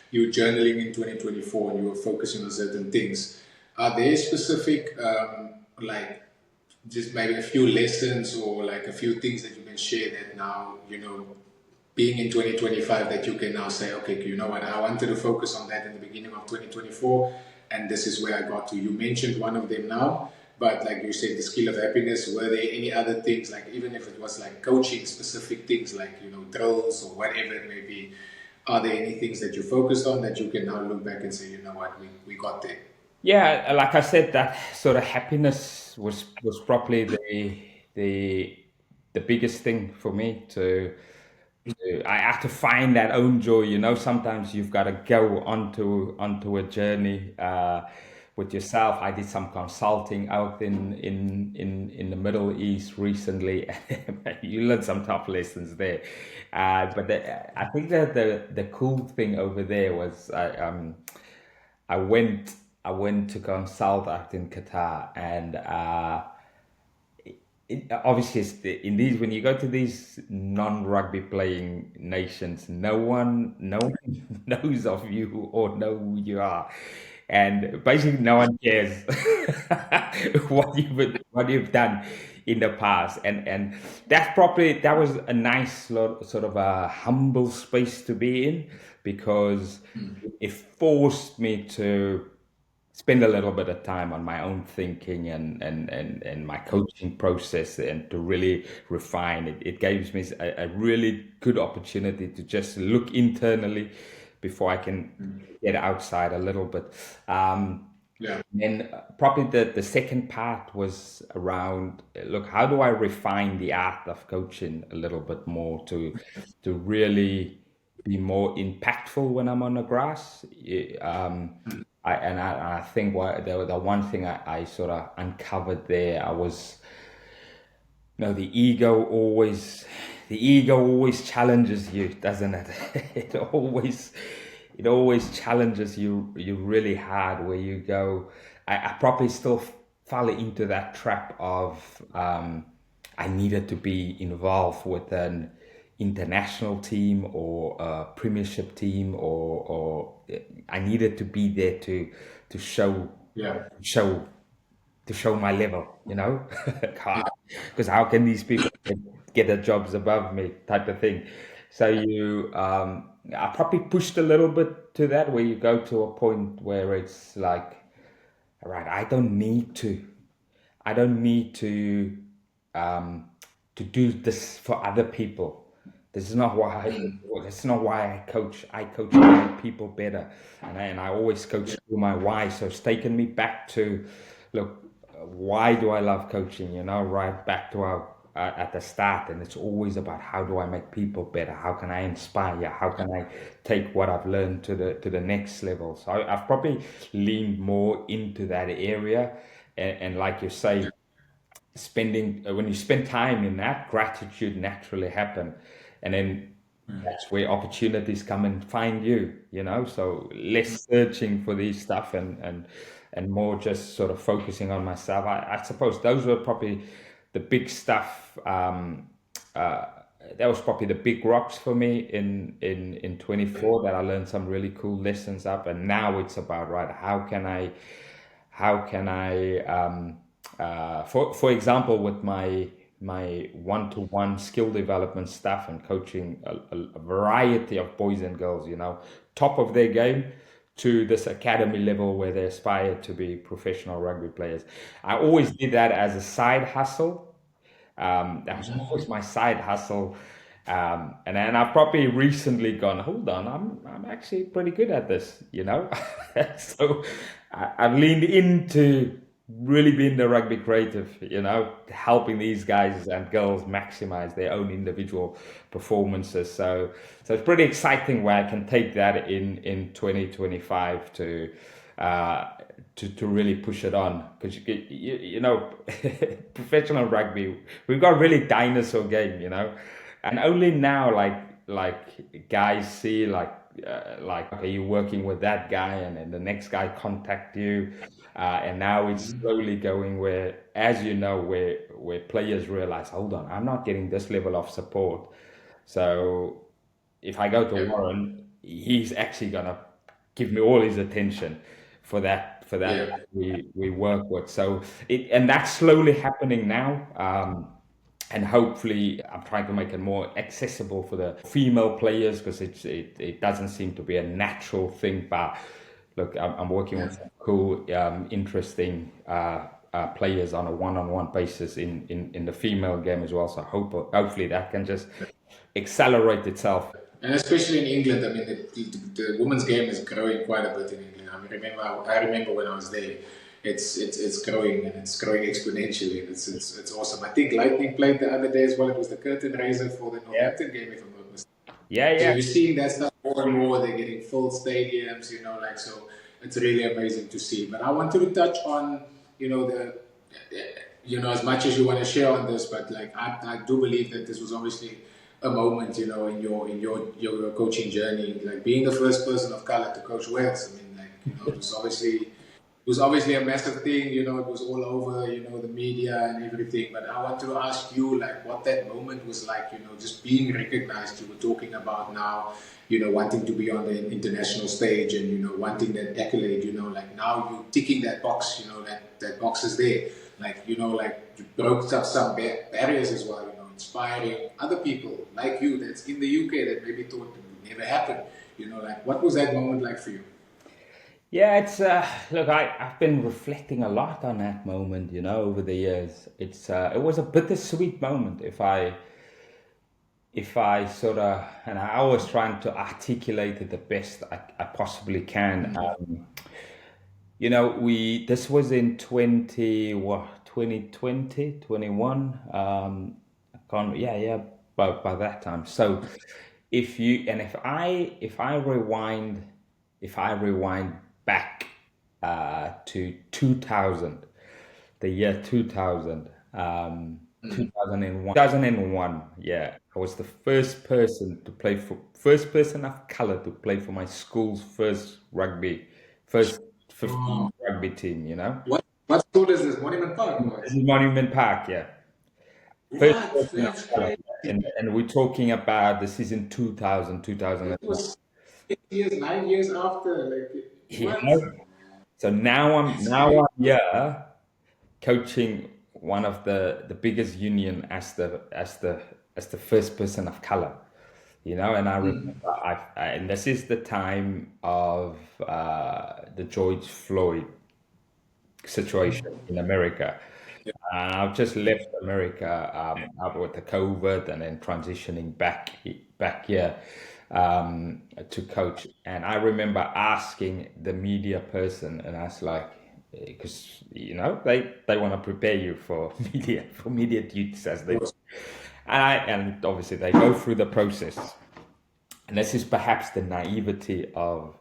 S2: you were journaling in 2024 and you were focusing on certain things. Are there specific like just maybe a few lessons or like a few things that you can share that now, you know, being in 2025, that you can now say, okay, you know what, I wanted to focus on that in the beginning of 2024, and this is where I got to. You mentioned one of them now, but like you said, the skill of happiness. Were there any other things, like even if it was like coaching specific things, like, you know, drills or whatever it may be? Are there any things that you focused on that you can now look back and say, you know what, we got there?
S1: Yeah, like I said, that sort of happiness was probably the the biggest thing for me to I have to find that own joy. Sometimes you've got to go onto a journey with yourself. I did some consulting out in the Middle East recently. You learn some tough lessons there. I think that the cool thing over there was I went I went to consult out in Qatar, and obviously in these, when you go to these non-rugby playing nations, no one knows of you or know who you are, and basically no one cares what you've done in the past, and that was a nice sort of a humble space to be in, because it forced me to spend a little bit of time on my own thinking and my coaching process, and to really refine it. It gives me a really good opportunity to just look internally before I can get outside a little bit.
S2: Yeah.
S1: And probably the second part was around, look, how do I refine the art of coaching a little bit more to really be more impactful when I'm on the grass? I think the one thing I sort of uncovered there, I was, the ego always challenges you, doesn't it? It always challenges you really hard, where you go. I probably still fall into that trap of, I needed to be involved with an international team or a premiership team, or I needed to be there to show
S2: Yeah.
S1: show to show my level, because how can these people get the jobs above me, type of thing. So I probably pushed a little bit to that, where you go to a point where it's like, all right, I don't need to um, to do this for other people. This is not why I, this is not why I coach. I coach to make people better, and I always coach through my why. So it's taken me back to, look, why do I love coaching? Right back to our at the start, and it's always about, how do I make people better? How can I inspire? How can I take what I've learned to the next level? So I've probably leaned more into that area, and like you say, when you spend time in that, gratitude naturally happen, and then that's where opportunities come and find you. So less searching for these stuff, and more just sort of focusing on myself. I suppose those were probably the big stuff. Uh, that was probably the big rocks for me in 24, that I learned some really cool lessons up, and now it's about, right, how can I for example, with my one-to-one skill development stuff and coaching a variety of boys and girls, top of their game, to this academy level where they aspire to be professional rugby players. I always did that as a side hustle. That was always my side hustle. And then I've probably recently gone, hold on, I'm actually pretty good at this. So I've leaned into really being the rugby creative, helping these guys and girls maximize their own individual performances. So it's pretty exciting where I can take that in 2025 uh, to really push it on, because professional rugby, we've got really dinosaur game. And only now, like guys see, like, okay, you're working with that guy, and then the next guy contact you, and now it's slowly going where, as where players realize, hold on, I'm not getting this level of support. So if I go to Warren, he's actually gonna give me all his attention for that
S2: Yeah.
S1: we work with. So and that's slowly happening now. And hopefully, I'm trying to make it more accessible for the female players, because it doesn't seem to be a natural thing. But look, I'm working with some cool, interesting players on a one-on-one basis in the female game as well. So hopefully that can just accelerate itself.
S2: And especially in England, I mean, the women's game is growing quite a bit in England. I remember when I was there, it's growing, and it's growing exponentially, and it's awesome. I think Lightning played the other day as well. It was the curtain raiser for the
S1: Yeah.
S2: Northampton game, if I'm not mistaken.
S1: Yeah,
S2: So
S1: yeah.
S2: you're seeing that stuff more and more. They're getting full stadiums, like so. It's really amazing to see. But I wanted to touch on, as much as you want to share on this, but like I do believe that this was obviously a moment, in your coaching journey, like being the first person of color to coach Wales. I mean, like, it was obviously a massive thing, it was all over, the media and everything. But I wanted to ask you, like, what that moment was like, just being recognized. You were talking about now, wanting to be on the international stage and, wanting that accolade, like now you ticking that box, that box is there. Like, like you broke up some barriers as well, inspiring other people like you that's in the UK that maybe thought it would never happen. Like, what was that moment like for you?
S1: Yeah, it's look, I've been reflecting a lot on that moment, over the years. It was a bittersweet moment if I sort of, and I always trying to articulate it the best I possibly can. This was in 2020, 21. I can't, yeah, by that time. So if I rewind back to 2000, the year 2000, 2001, yeah, I was the first person of color to play for my school's first
S2: Oh,
S1: 15 rugby team,
S2: what school is this? Monument Park or
S1: This
S2: what?
S1: is Monument Park, yeah. First
S2: What?
S1: person of
S2: That's
S1: color.
S2: crazy.
S1: And we're talking about the season 2000,
S2: It
S1: 2001.
S2: was 8 years, 9 years after. Like,
S1: You
S2: what?
S1: know? So
S2: That's
S1: now
S2: crazy.
S1: I'm here coaching one of the biggest union as the first person of color, and I remember and this is the time of the George Floyd situation in America. I've just left America out with the COVID and then transitioning back here to coach. And I remember asking the media person, and I was like, because they want to prepare you for media duties as they, and obviously they go through the process. And this is perhaps the naivety of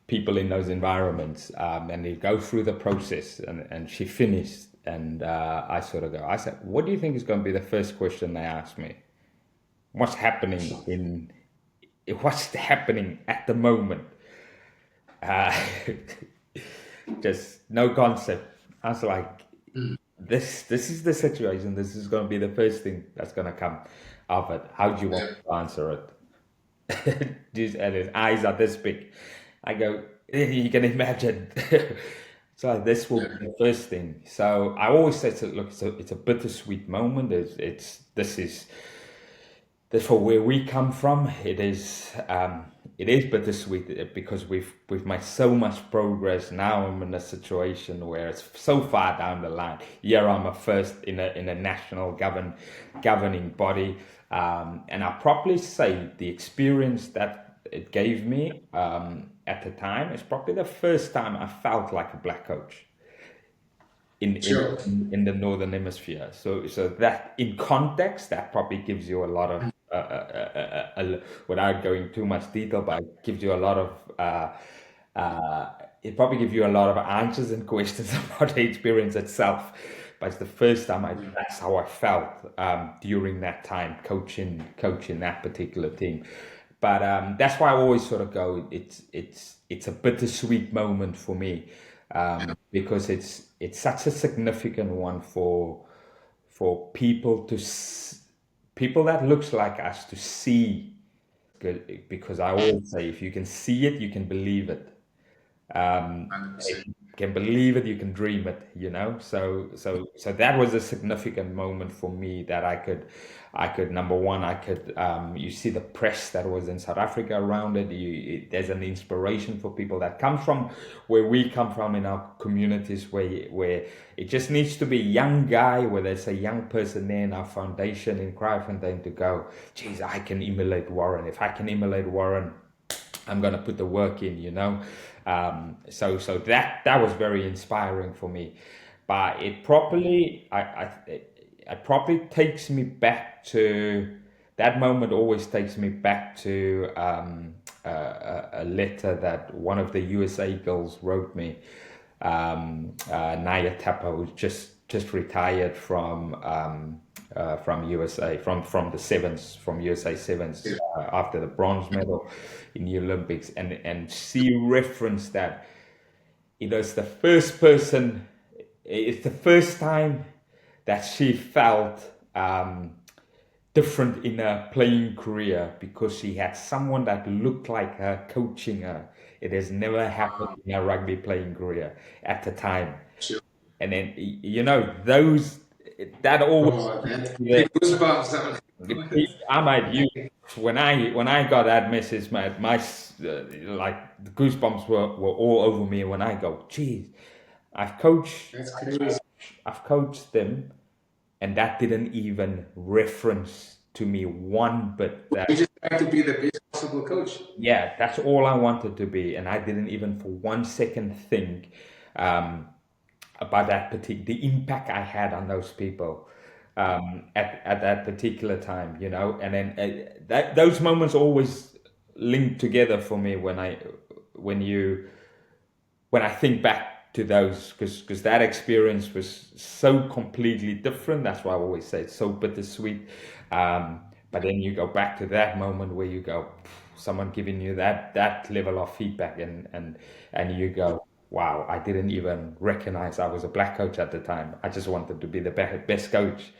S1: people in those environments, and they go through the process, and she finished, and I said, what do you think is going to be the first question they ask me? what's happening in what's happening at the moment? uh, just no concept. I was like, this is the situation, this is going to be the first thing that's going to come of it. How do you want
S2: Yeah.
S1: to answer it? And his eyes are this big. I go, you can imagine. So this will
S2: Yeah.
S1: be the first thing. So I always say, so look, it's a bittersweet moment. This for where we come from. It is bittersweet because we've made so much progress. Now I'm in a situation where it's so far down the line. Yeah, I'm a first in a national governing body, and I probably say the experience that it gave me at the time is probably the first time I felt like a black coach in in
S2: Sure.
S1: in the northern hemisphere. So that in context, that probably gives you a lot of without going too much detail, but it gives you a lot of it probably gives you a lot of answers and questions about the experience itself. But it's the first time that's how I felt during that time coaching that particular team. But that's why I always sort of go. It's a bittersweet moment for me because it's such a significant one for people that looks like us to see. Because I always say, if you can see it, you can believe it. If
S2: 100%.
S1: you can believe it, you can dream it, so that was a significant moment for me, that I could number one, you see the press that was in South Africa around it. There's an inspiration for people that come from where we come from in our communities, where it just needs to be a young guy, where there's a young person there in our foundation in Kraaifontein to go, geez, I can emulate Warren. If I can emulate Warren, I'm gonna put the work in, so that was very inspiring for me. But it properly takes me back to that moment always takes me back to a letter that one of the USA girls wrote me. Naya Tapa, who's just retired from USA, from the sevens, from USA sevens, after the bronze medal in the Olympics, and she referenced that it's the first person, it's the first time that she felt different in her playing career because she had someone that looked like her coaching her. It has never happened in her rugby playing career at the time.
S3: Sure.
S1: And then those that always
S3: Oh, that goosebumps.
S1: I might use when I got that message, my like the goosebumps were all over me when I go, geez, I've coached
S3: That's crazy.
S1: I've coached them, and that didn't even reference to me one bit that
S3: You just try to be the best possible coach.
S1: yeah, that's all I wanted to be, and I didn't even for 1 second think um, about that particular the impact I had on those people at that particular time, and then that those moments always link together for me when you when I think back to those, because that experience was so completely different. That's why I always say it's so bittersweet. But then you go back to that moment where you go, someone giving you that level of feedback, and you go, wow, I didn't even recognize I was a black coach at the time. I just wanted to be the best coach.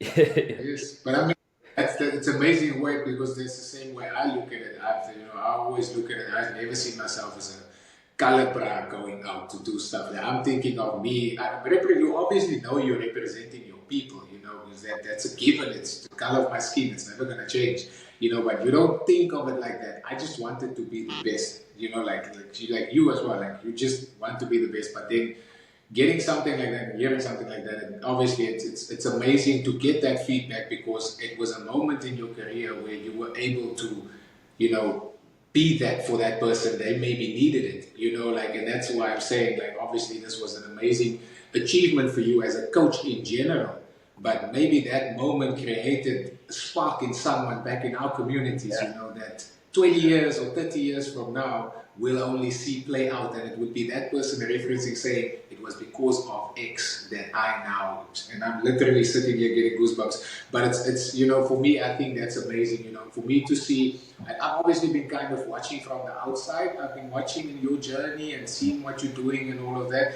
S3: Yes, but I mean, it's amazing way because that's the same way I look at it. I always look at it. I've never seen myself as a calibra going out to do stuff. Like, I'm thinking of me. You obviously know you're representing your people, because that's a given. It's the color of my skin. It's never gonna change, But you don't think of it like that. I just wanted to be the best, like you as well. Like you just want to be the best, but then getting something like that, hearing something like that, and obviously it's amazing to get that feedback because it was a moment in your career where you were able to, you know, be that for that person. They maybe needed it, and that's why I'm saying, like, obviously this was an amazing achievement for you as a coach in general. But maybe that moment created a spark in someone back in our communities, that 20 years or 30 years from now, we'll only see play out, and it would be that person referencing saying, it was because of X that I now, and I'm literally sitting here getting goosebumps. But it's for me, I think that's amazing, for me to see. I've obviously been kind of watching from the outside. I've been watching in your journey and seeing what you're doing and all of that.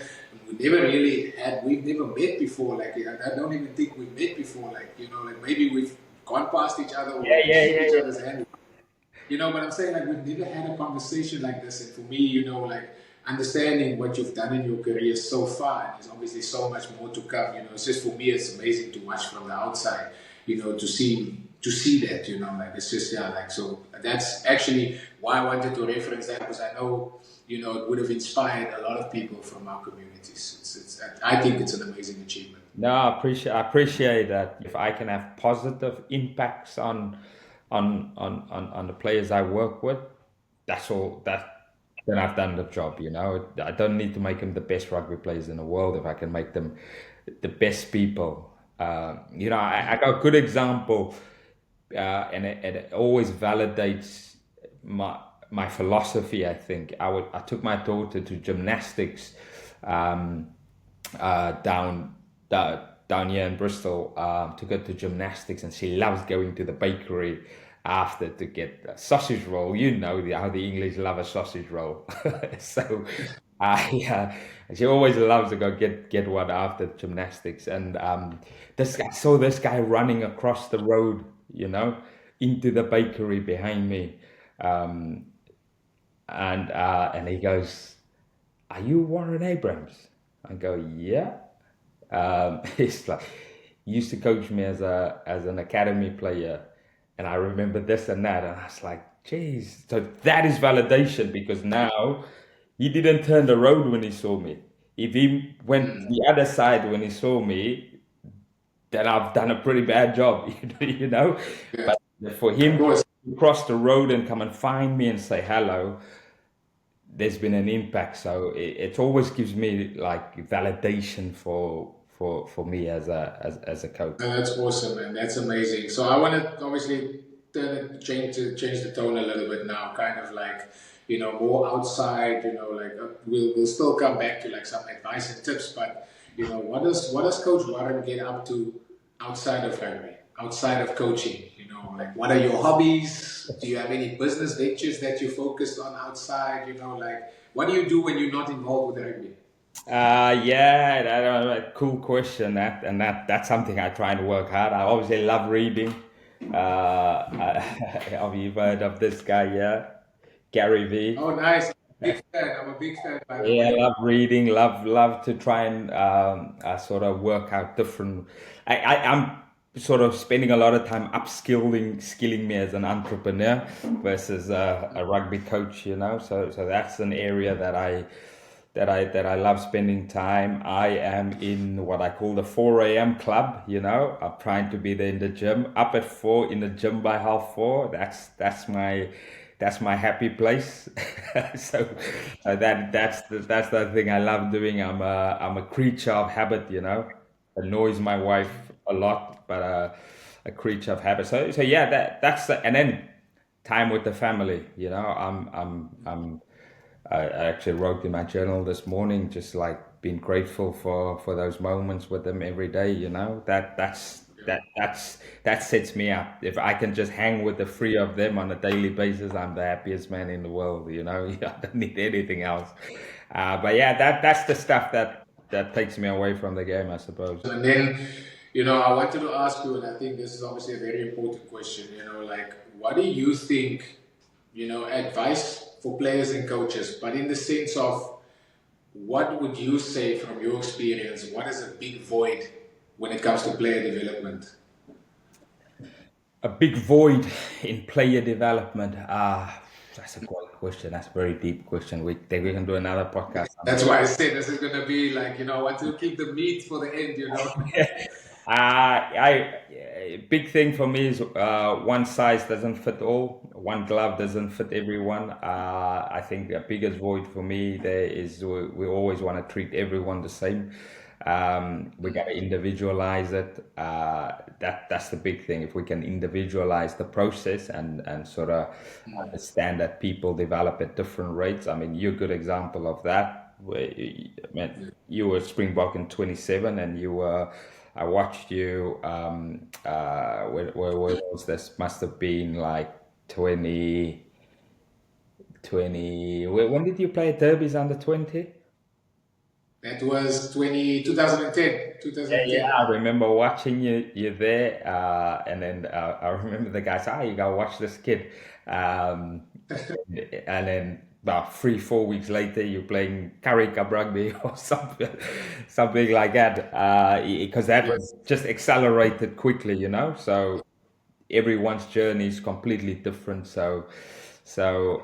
S3: We've never met before. Like, I don't even think we've met before. Like, maybe we've gone past each other or
S1: Yeah,
S3: we
S1: yeah,
S3: shook
S1: yeah,
S3: each
S1: yeah.
S3: other's hand. But I'm saying, like, we've never had a conversation like this. And for me, like, understanding what you've done in your career so far, and there's obviously so much more to come. It's just, for me, it's amazing to watch from the outside. To see that. Like, it's just, yeah, like, so that's actually why I wanted to reference that, because I know, it would have inspired a lot of people from our communities. I think it's an amazing achievement.
S1: No, I appreciate that. If I can have positive impacts on the players I work with, that's all. Then I've done the job. I don't need to make them the best rugby players in the world if I can make them the best people. I got a good example, and it always validates my philosophy. I think I took my daughter to gymnastics um, down here in Bristol, to go to gymnastics, and she loves going to the bakery after to get a sausage roll. How the English love a sausage roll. So she always loves to go get one after gymnastics. And I saw this guy running across the road, into the bakery behind me, um, and he goes, "Are you Warren Abrams?" I go, "Yeah." It's like he used to coach me as an academy player, and I remember this and that, and I was like, "Geez!" So that is validation because now he didn't turn the road when he saw me. If he went to the other side when he saw me, then I've done a pretty bad job,
S3: Yeah,
S1: But for
S3: of
S1: him
S3: course.
S1: to cross the road and come and find me and say hello, there's been an impact. So it always gives me like validation for for me as a coach.
S3: No, that's awesome, man. That's amazing. So I want to obviously change the tone a little bit now, kind of like, more outside. Like we'll still come back to like some advice and tips, but what does Coach Warren get up to outside of rugby, outside of coaching? Like what are your hobbies? Do you have any business ventures that you focused on outside? Like what do you do when you're not involved with rugby?
S1: Yeah, that cool question. That's something I try to work hard. I obviously love reading. Have you heard of this guy? Yeah, Gary V.
S3: Oh, nice. Big fan. I'm a big fan, by the
S1: Yeah,
S3: way.
S1: love reading. Love to try and sort of work out different. I'm sort of spending a lot of time skilling me as an entrepreneur versus a rugby coach. So that's an area that I love spending time. I am in what I call the 4 a.m. club. I'm trying to be there in the gym, up at 4 in the gym by 3:30. That's my happy place. so that's the thing I love doing. I'm a creature of habit. Annoys my wife a lot, but a creature of habit. So yeah, and then time with the family. I actually wrote in my journal this morning, just like being grateful for those moments with them every day. That sets me up. If I can just hang with the three of them on a daily basis, I'm the happiest man in the world. I don't need anything else. But yeah, that's the stuff that takes me away from the game, I suppose.
S3: And then, I wanted to ask you, and I think this is obviously a very important question, like, what do you think, advice for players and coaches, but in the sense of what would you say from your experience, what is a big void when it comes to player development?
S1: A big void in player development. That's a great question. That's a very deep question. We can do another podcast.
S3: That's why I said this is going to be like, I want to keep the meat for the end,
S1: Big thing for me is one size doesn't fit all. One glove doesn't fit everyone. I think the biggest void for me there is we always want to treat everyone the same. We got to individualize it. That's the big thing. If we can individualize the process and sort of understand that people develop at different rates. I mean, you're a good example of that. You were Springbok in 27, and you were. I watched you. Where was this? Must have been like 2020. When did you play at Derby's under 20?
S3: That was 2010.
S1: Yeah, I remember watching you there, and then I remember the guy said, you gotta watch this kid. And then about 3-4 weeks later, you're playing Karika Rugby or something like that, because that was just accelerated quickly, So everyone's journey is completely different. So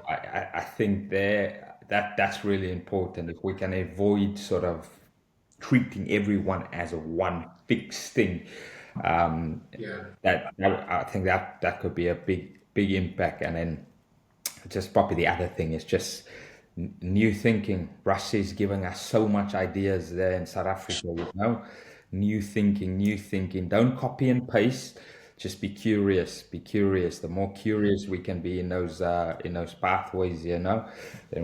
S1: I think that's really important. If we can avoid sort of treating everyone as a one fixed thing, that I think that could be a big impact. And then just probably the other thing is just new thinking. Russia is giving us so much ideas there in South Africa. New thinking. Don't copy and paste. Just be curious. The more curious we can be in those pathways, then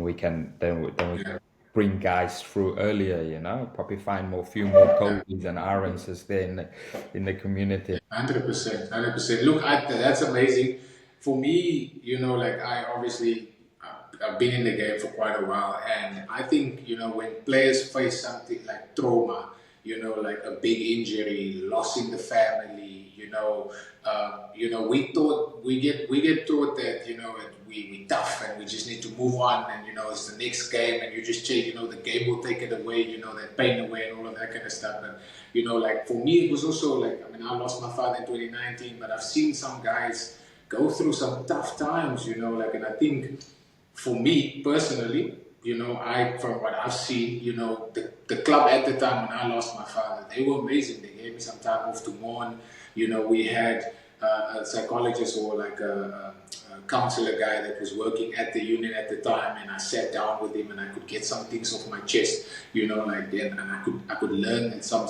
S1: we can bring guys through earlier. Probably find few more Colbys and Aronses there in the community.
S3: 100%. Look, that's amazing. For me, like I've been in the game for quite a while, and I think, when players face something like trauma, like a big injury, loss in the family, we get taught that, we tough and we just need to move on, and it's the next game, and you just change, the game will take it away, that pain away and all of that kind of stuff. And like for me, it was also like, I lost my father in 2019, but I've seen some guys go through some tough times, and I think for me personally, from what I've seen, the club at the time when I lost my father, they were amazing. They gave me some time off to mourn. We had a psychologist or like a counselor guy that was working at the union at the time, and I sat down with him and I could get some things off my chest, you know, like then, and I could learn some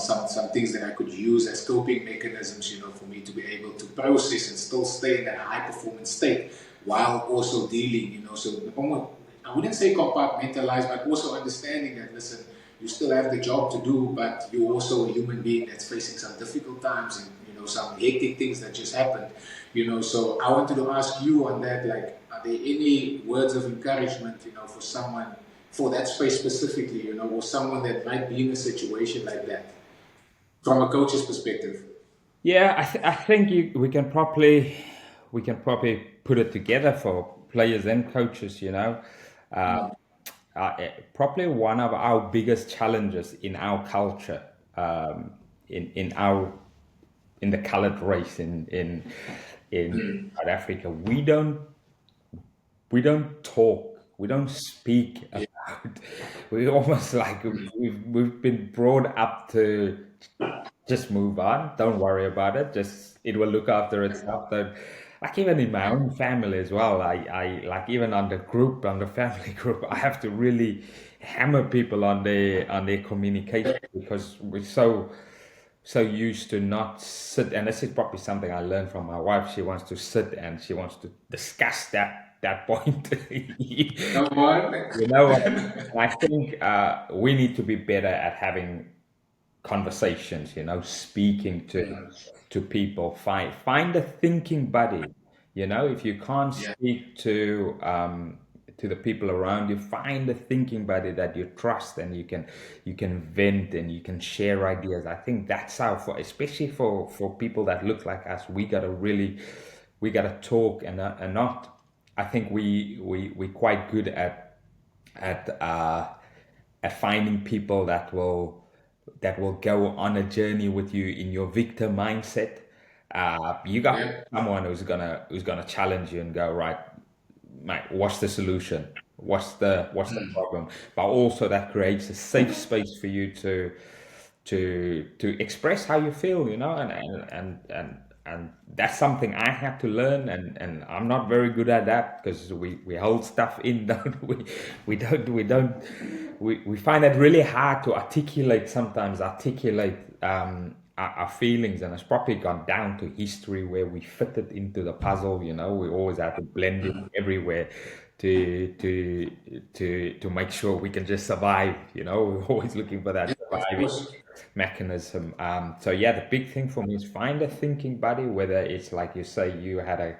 S3: things that I could use as coping mechanisms, you know, for me to be able to process and still stay in that high performance state while also dealing, you know, so almost, I wouldn't say compartmentalize, but also understanding that, listen, you still have the job to do, but you're also a human being that's facing some difficult times and, you know, some hectic things that just happened, you know. So I wanted to ask you on that, like, are there any words of encouragement, you know, for someone, for that space specifically, you know, or someone that might be in a situation like that, from a coach's perspective?
S1: Yeah, I think we can probably put it together for players and coaches. You know, probably one of our biggest challenges in our culture, in the colored race in South Africa, we don't talk, we don't speak about. We almost like we've been brought up to just move on, don't worry about it, just it will look after itself. Don't, like even in my own family as well, I like even on the family group, I have to really hammer people on their communication, because we're so used to not sit, and this is probably something I learned from my wife. She wants to sit and she wants to discuss that point.
S3: Come on.
S1: You know what? And I think we need to be better at having conversations. You know, speaking to people. Find a thinking buddy. You know, if you can't speak to the people around you, find a thinking buddy that you trust, and you can vent and you can share ideas. I think that's how, for especially for people that look like us, we gotta talk and not. I think we're quite good at uh, at finding people that will go on a journey with you in your victor mindset. You got someone who's gonna challenge you and go, right, mate, what's the solution? What's the problem? But also that creates a safe space for you to express how you feel, you know, and that's something I had to learn, and I'm not very good at that, because we hold stuff in, don't we? We find it really hard to articulate our feelings, and it's probably gone down to history where we fit it into the puzzle. You know, we always have to blend it everywhere to make sure we can just survive. You know, we're always looking for that surviving mechanism. So yeah, the big thing for me is find a thinking buddy, whether it's like you say, you had a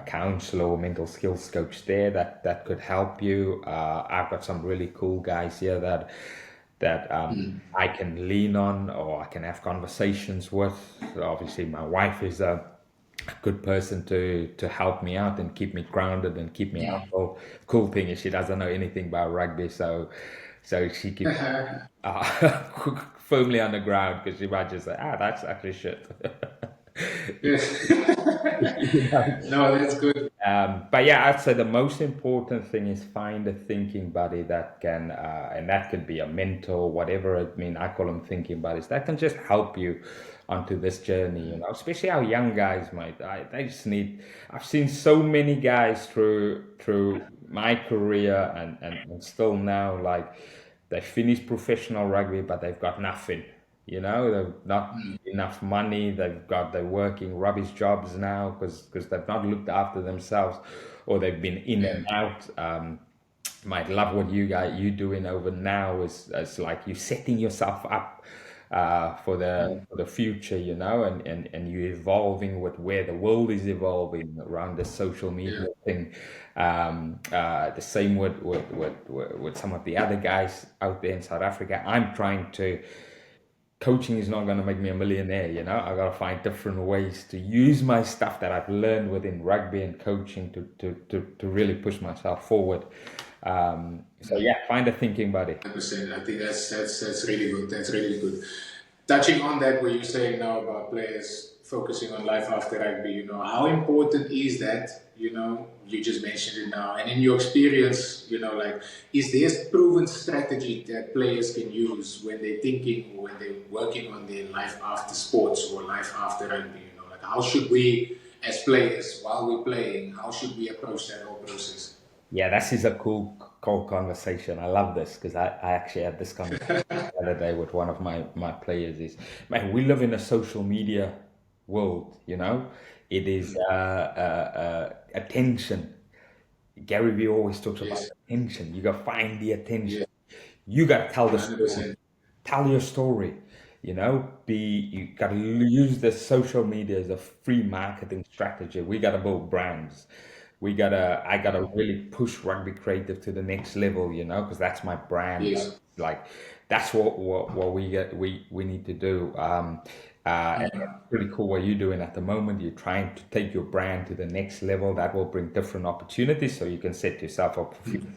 S1: counselor or mental skills coach there that could help you. I've got some really cool guys here that I can lean on, or I can have conversations with. So obviously, my wife is a good person to help me out and keep me grounded and keep me out. So cool thing is she doesn't know anything about rugby, so she keeps firmly on the ground, because she might just say, that's actually shit.
S3: No, that's good.
S1: But yeah, I'd say the most important thing is find a thinking buddy that can, and that could be a mentor, whatever it means. I call them thinking buddies that can just help you onto this journey. You know, especially our young guys, mate. They just need. I've seen so many guys through my career and still now, like they finish professional rugby, but they've got nothing. You know, they've not enough money. They're working rubbish jobs now because they've not looked after themselves, or they've been in and out. Might love what you doing over now is like you're setting yourself up for the future, you know, and you're evolving with where the world is evolving around the social media thing. The same with some of the other guys out there in South Africa. I'm trying to. Coaching is not going to make me a millionaire, you know. I got to find different ways to use my stuff that I've learned within rugby and coaching to really push myself forward. So yeah, find a thinking buddy.
S3: 100%. I think that's really good. That's really good. Touching on that, what you're saying now about players focusing on life after rugby, you know, how important is that you know, you just mentioned it now, and in your experience, you know, like, is there a proven strategy that players can use when they're thinking or when they're working on their life after sports or life after rugby? You know, like, how should we, as players, while we're playing, how should we approach that whole process?
S1: Yeah, this is a cool conversation. I love this because I actually had this conversation the other day with one of my players. Is, man, we live in a social media world. You know, it is attention. Gary Vee always talks about
S3: Yes,
S1: attention. You got to find the attention.
S3: yes,
S1: You got to tell the story.
S3: 100%.
S1: Tell your story. You know, you got to use the social media as a free marketing strategy. We got to build brands. I gotta really push rugby creative to the next level. You know, because that's my brand.
S3: Yes,
S1: Like that's what we need to do. And it's pretty cool what you're doing at the moment. You're trying to take your brand to the next level. That will bring different opportunities, so you can set yourself up for future.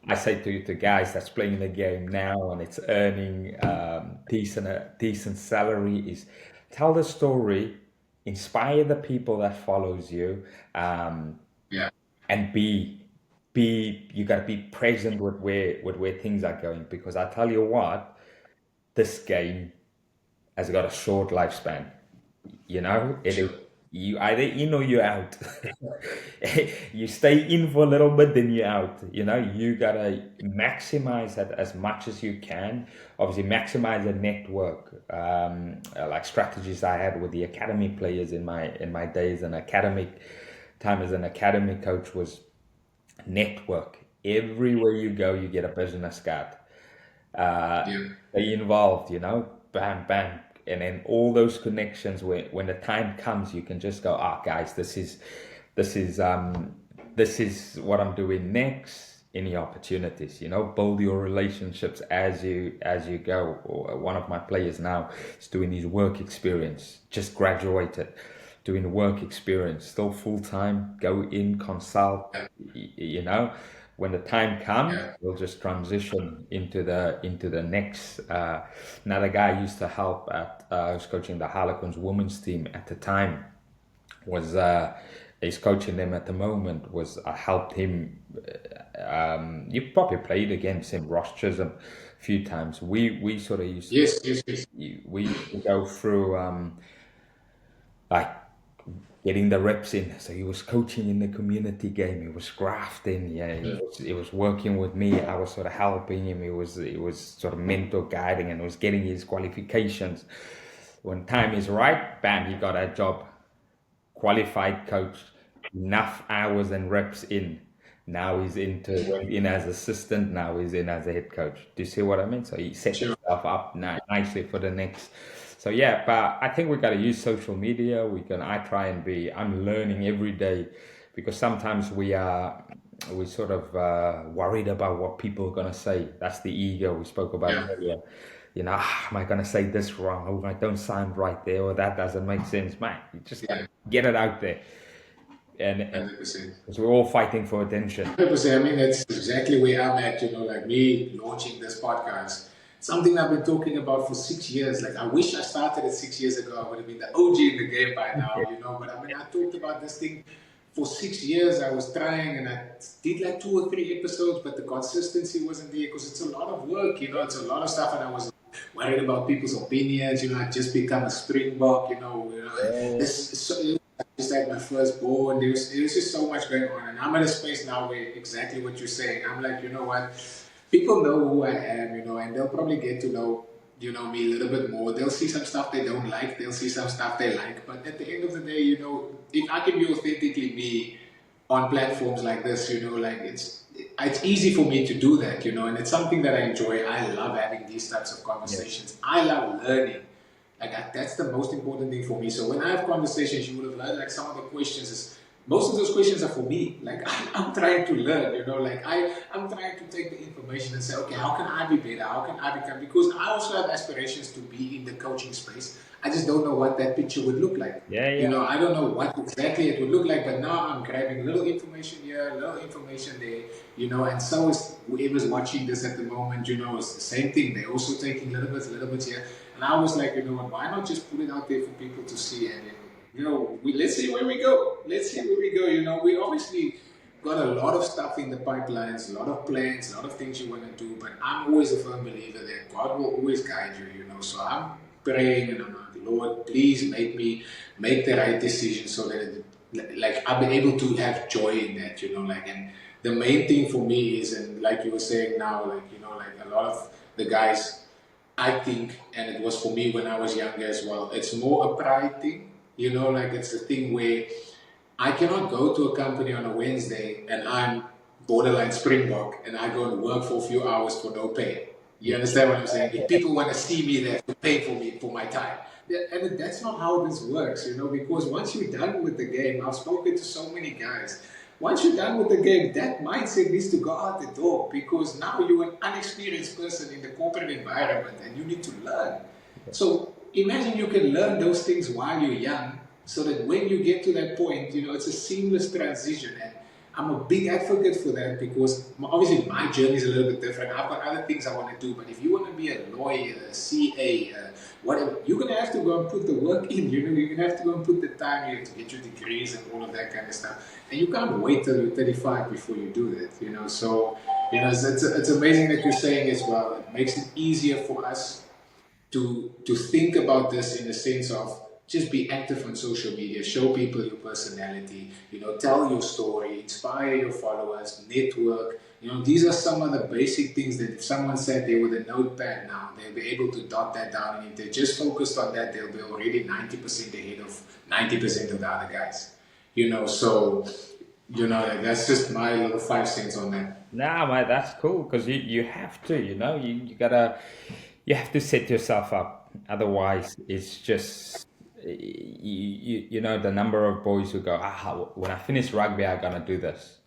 S1: I say to guys that's playing the game now and it's earning decent salary is tell the story, inspire the people that follows you,
S3: yeah,
S1: and be you got to be present with where things are going, because I tell you what, this game has got a short lifespan. You know, it is
S3: sure.
S1: you either in or you're out. You stay in for a little bit, then you're out. You know, you gotta maximize that as much as you can. Obviously, maximize the network. Like strategies I had with the academy players in my days, and academic time as an academy coach was network. Everywhere you go, you get a business card.
S3: Yeah,
S1: Stay involved, you know, bam, bam. And then all those connections, when the time comes, you can just go, ah, guys, this is, this is what I'm doing next. Any opportunities, you know, build your relationships as you go. One of my players now is doing his work experience, just graduated, doing work experience, still full time, go in, consult, you know. When the time comes,
S3: yeah,
S1: we'll just transition into the next. Another guy used to help at I was coaching the Harlequins women's team at the time. Was He's coaching them at the moment. Was I helped him? You probably played against him, Ross Chisholm, a few times. We sort of used
S3: yes, yes, yes,
S1: we used to go through like getting the reps in. So he was coaching in the community game. He was grafting. Yeah, he was working with me. I was sort of helping him. He was sort of mentor guiding, and was getting his qualifications. When time is right, bam, he got a job. Qualified coach, enough hours and reps in. Now he's went in as assistant. Now he's in as a head coach. Do you see what I mean? So he set
S3: sure.
S1: himself up nicely for the next. So yeah, but I think we got to use social media. I try and be. I'm learning every day, because sometimes we sort of worried about what people are gonna say. That's the ego we spoke about
S3: Yeah,
S1: earlier. You know, am I gonna say this wrong? Oh, I don't sound right there, or that doesn't make sense. Man, you just gotta
S3: yeah,
S1: get it out there, and
S3: 100%.
S1: because we're all fighting for attention.
S3: 100%. I mean, that's exactly where I'm at, you know, like me launching this podcast. Something I've been talking about for 6 years. Like, I wish I started it 6 years ago. I would have been the OG in the game by now, you know. But I mean, I talked about this thing for 6 years. I was trying and I did like 2 or 3 episodes, but the consistency wasn't there because it's a lot of work, you know, it's a lot of stuff. And I was worried about people's opinions, you know. I just become a Springbok, this so, I just had my firstborn. There was just so much going on, and I'm in a space now where exactly what you're saying. I'm like, you know what? People know who I am, you know, and they'll probably get to know, you know, me a little bit more. They'll see some stuff they don't like. They'll see some stuff they like. But at the end of the day, you know, if I can be authentically me on platforms like this, you know, like it's easy for me to do that, you know, and it's something that I enjoy. I love having these types of
S1: Yes.
S3: conversations. I love learning. That's the most important thing for me. So when I have conversations, you would have learned like some of the questions is most of those questions are for me. Like I'm trying to learn, you know, like I'm trying to take the information and say, okay, how can I be better? How can I become? Because I also have aspirations to be in the coaching space. I just don't know what that picture would look like.
S1: Yeah,
S3: You
S1: yeah,
S3: know, I don't know what exactly it would look like, but now I'm grabbing little information here, little information there, you know, and so is whoever's watching this at the moment, you know, it's the same thing. They're also taking little bits here. And I was like, you know what, why not just put it out there for people to see? And let's see where we go. Let's see where we go. We obviously got a lot of stuff in the pipelines, a lot of plans, a lot of things you want to do. But I'm always a firm believer that God will always guide you. So I'm praying and I'm like, Lord, please make the right decision so that I'll be able to have joy in that. And the main thing for me is, and like you were saying now, like a lot of the guys, I think, and it was for me when I was younger as well, it's more a pride thing. Like it's a thing where I cannot go to a company on a Wednesday and I'm borderline Springbok and I go and work for a few hours for no pay. You understand what I'm saying? If people want to see me, they have to pay for me for my time. And that's not how this works, because once you're done with the game, I've spoken to so many guys. Once you're done with the game, that mindset needs to go out the door because now you're an unexperienced person in the corporate environment and you need to learn. So imagine you can learn those things while you're young so that when you get to that point, it's a seamless transition. And I'm a big advocate for that because obviously my journey is a little bit different. I've got other things I want to do, but if you want to be a lawyer, a CA, whatever, you're going to have to go and put the work in. You're going to have to go and put the time in to get your degrees and all of that kind of stuff. And you can't wait till you're 35 before you do that, So, it's amazing that you're saying as well. It makes it easier for us to think about this in the sense of just be active on social media, show people your personality, tell your story, inspire your followers, network. These are some of the basic things that if someone said they with a notepad now, they'll be able to dot that down. And if they're just focused on that, they'll be already 90% ahead of 90% of the other guys. So, that's just my little 5 cents on that.
S1: Nah, mate, that's cool because you have to, you have to set yourself up. Otherwise, it's just the number of boys who go, when I finish rugby, I'm gonna do this.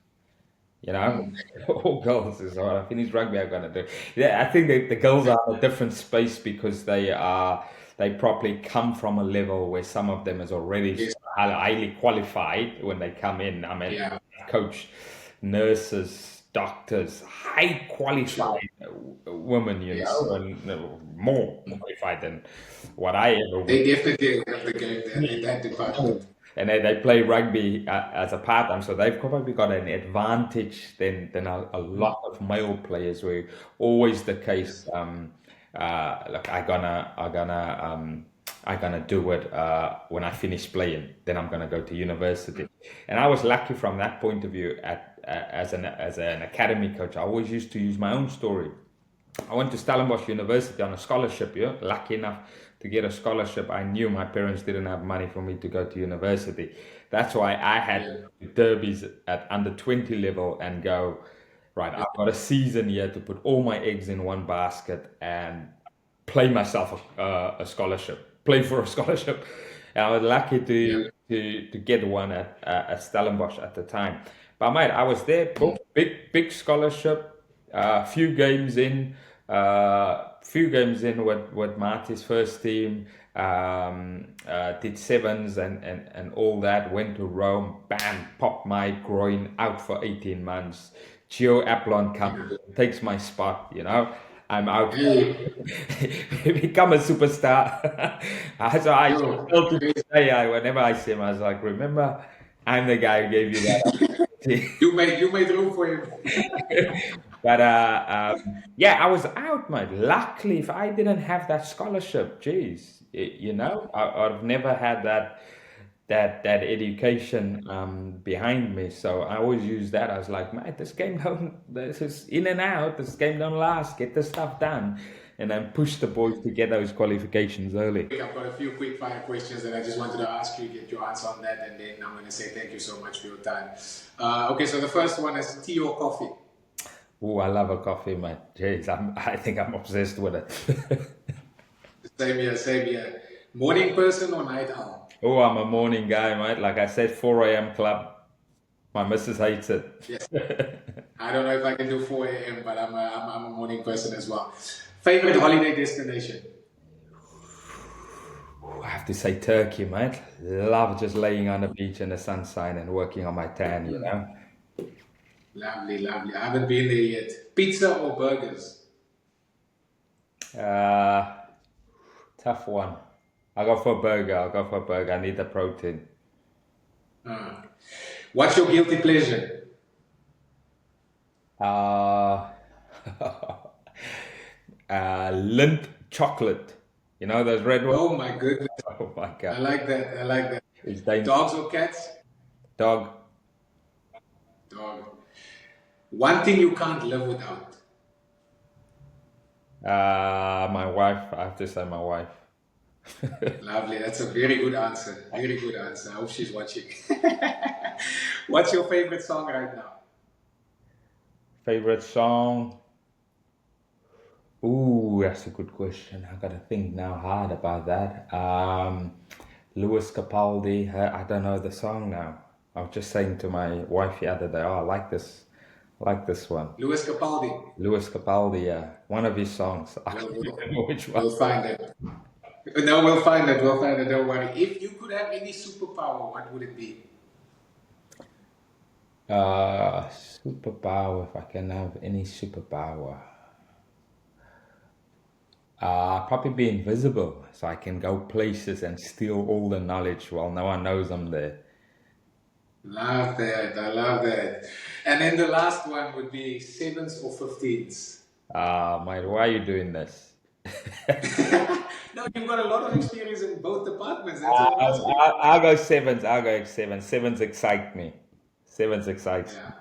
S1: All girls is when I finish rugby, I'm gonna do. Yeah, I think the girls are in a different space because they probably come from a level where some of them is already
S3: Yes.
S1: highly qualified when they come in. I mean,
S3: Yeah.
S1: coach, nurses, doctors, high qualified women, and more qualified than what I ever would.
S3: They definitely have the game in that department.
S1: And they play rugby as a part-time, so they've probably got an advantage than a lot of male players. Were always the case. Look, I gonna do it when I finish playing. Then I'm gonna go to university, and I was lucky from that point of view. As an academy coach, I always used to use my own story. I went to Stellenbosch University on a scholarship. Lucky enough to get a scholarship. I knew my parents didn't have money for me to go to university. That's why I had derbies at under 20 level and go, right, I've got a season here to put all my eggs in one basket and play myself a scholarship, play for a scholarship. And I was lucky to get one at Stellenbosch at the time. But mate, I was there, big scholarship, few games in with Marty's first team, did sevens and all that, went to Rome, bam, popped my groin, out for 18 months. Gio Aplon comes, takes my spot, I'm out. Become a superstar. So I still to this day, whenever I see him, I was like, remember, I'm the guy who gave you that.
S3: You made room for him.
S1: But yeah, I was out, mate. Luckily, if I didn't have that scholarship, geez, I've never had that education behind me. So I always use that. I was like, mate, this is in and out. This game don't last. Get the stuff done, and then push the boys to get those qualifications early.
S3: I've got a few quick fire questions that I just wanted to ask you, get your answer on that, and then I'm going to say thank you so much for your time. Okay, so the first one is tea or coffee?
S1: Oh, I love a coffee, mate. Jeez, I think I'm obsessed with it.
S3: Same here. Morning person or night owl?
S1: Oh, I'm a morning guy, mate. Like I said, 4 a.m. club. My missus hates it.
S3: Yes. I don't know if I can do 4 a.m., but I'm a morning person as well. Favorite holiday destination?
S1: I have to say Turkey, mate. Love just laying on the beach in the sunshine and working on my tan,
S3: Lovely. I haven't been there yet. Pizza or burgers?
S1: Tough one. I'll go for a burger. I'll go for a burger. I need the protein.
S3: What's your guilty pleasure?
S1: Uh, Lindt chocolate. You know those red ones?
S3: Oh my goodness.
S1: Oh my
S3: I
S1: God.
S3: like that. I like that.
S1: It's dangerous.
S3: Dogs or cats?
S1: Dog.
S3: Dog. One thing you can't live without.
S1: My wife. I have to say my wife.
S3: Lovely. That's a very good answer. Very good answer. I hope she's watching. What's your favorite song right now?
S1: Favorite song? Ooh, that's a good question. I gotta think now hard about that. Lewis Capaldi. I don't know the song now. I was just saying to my wife the other day, oh, I like this. I like this one.
S3: Lewis Capaldi.
S1: Lewis Capaldi, yeah. One of his songs. I
S3: We'll,
S1: can't
S3: we'll,
S1: remember which one.
S3: we'll find it. No, we'll find it. We'll find it. Don't worry. If you could have any superpower, what would it be?
S1: Superpower, if I can have any superpower. Probably be invisible so I can go places and steal all the knowledge while no one knows I'm there.
S3: Love that. I love that. And then the last one would be sevens or 15s.
S1: Mate, why are you doing this?
S3: No, you've got a lot of experience in both departments. That's what I'm asking.
S1: I'll go sevens. I'll go sevens. Sevens excite me. Sevens excites me.
S3: Yeah.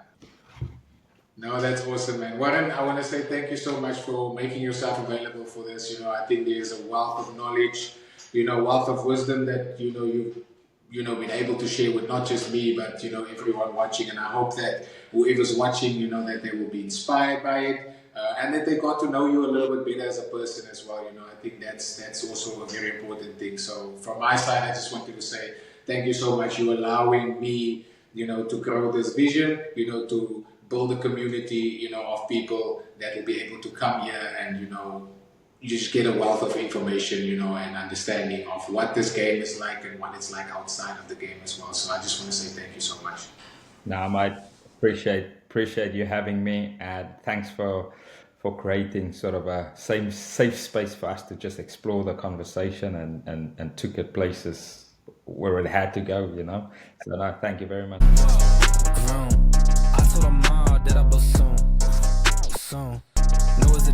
S3: No, that's awesome, man. Warren, I want to say thank you so much for making yourself available for this. I think there's a wealth of knowledge, wealth of wisdom that, you've been able to share with not just me, but, everyone watching. And I hope that whoever's watching, that they will be inspired by it. And that they got to know you a little bit better as a person as well. I think that's also a very important thing. So from my side, I just wanted to say thank you so much. You allowing me, to grow this vision, to build a community, of people that will be able to come here and, you just get a wealth of information, and understanding of what this game is like and what it's like outside of the game as well. So I just want to say thank you so much.
S1: No, I might appreciate you having me, and thanks for creating sort of a safe space for us to just explore the conversation and took it places where it had to go, So no, thank you very much. I told her mom that I soon. Know it's a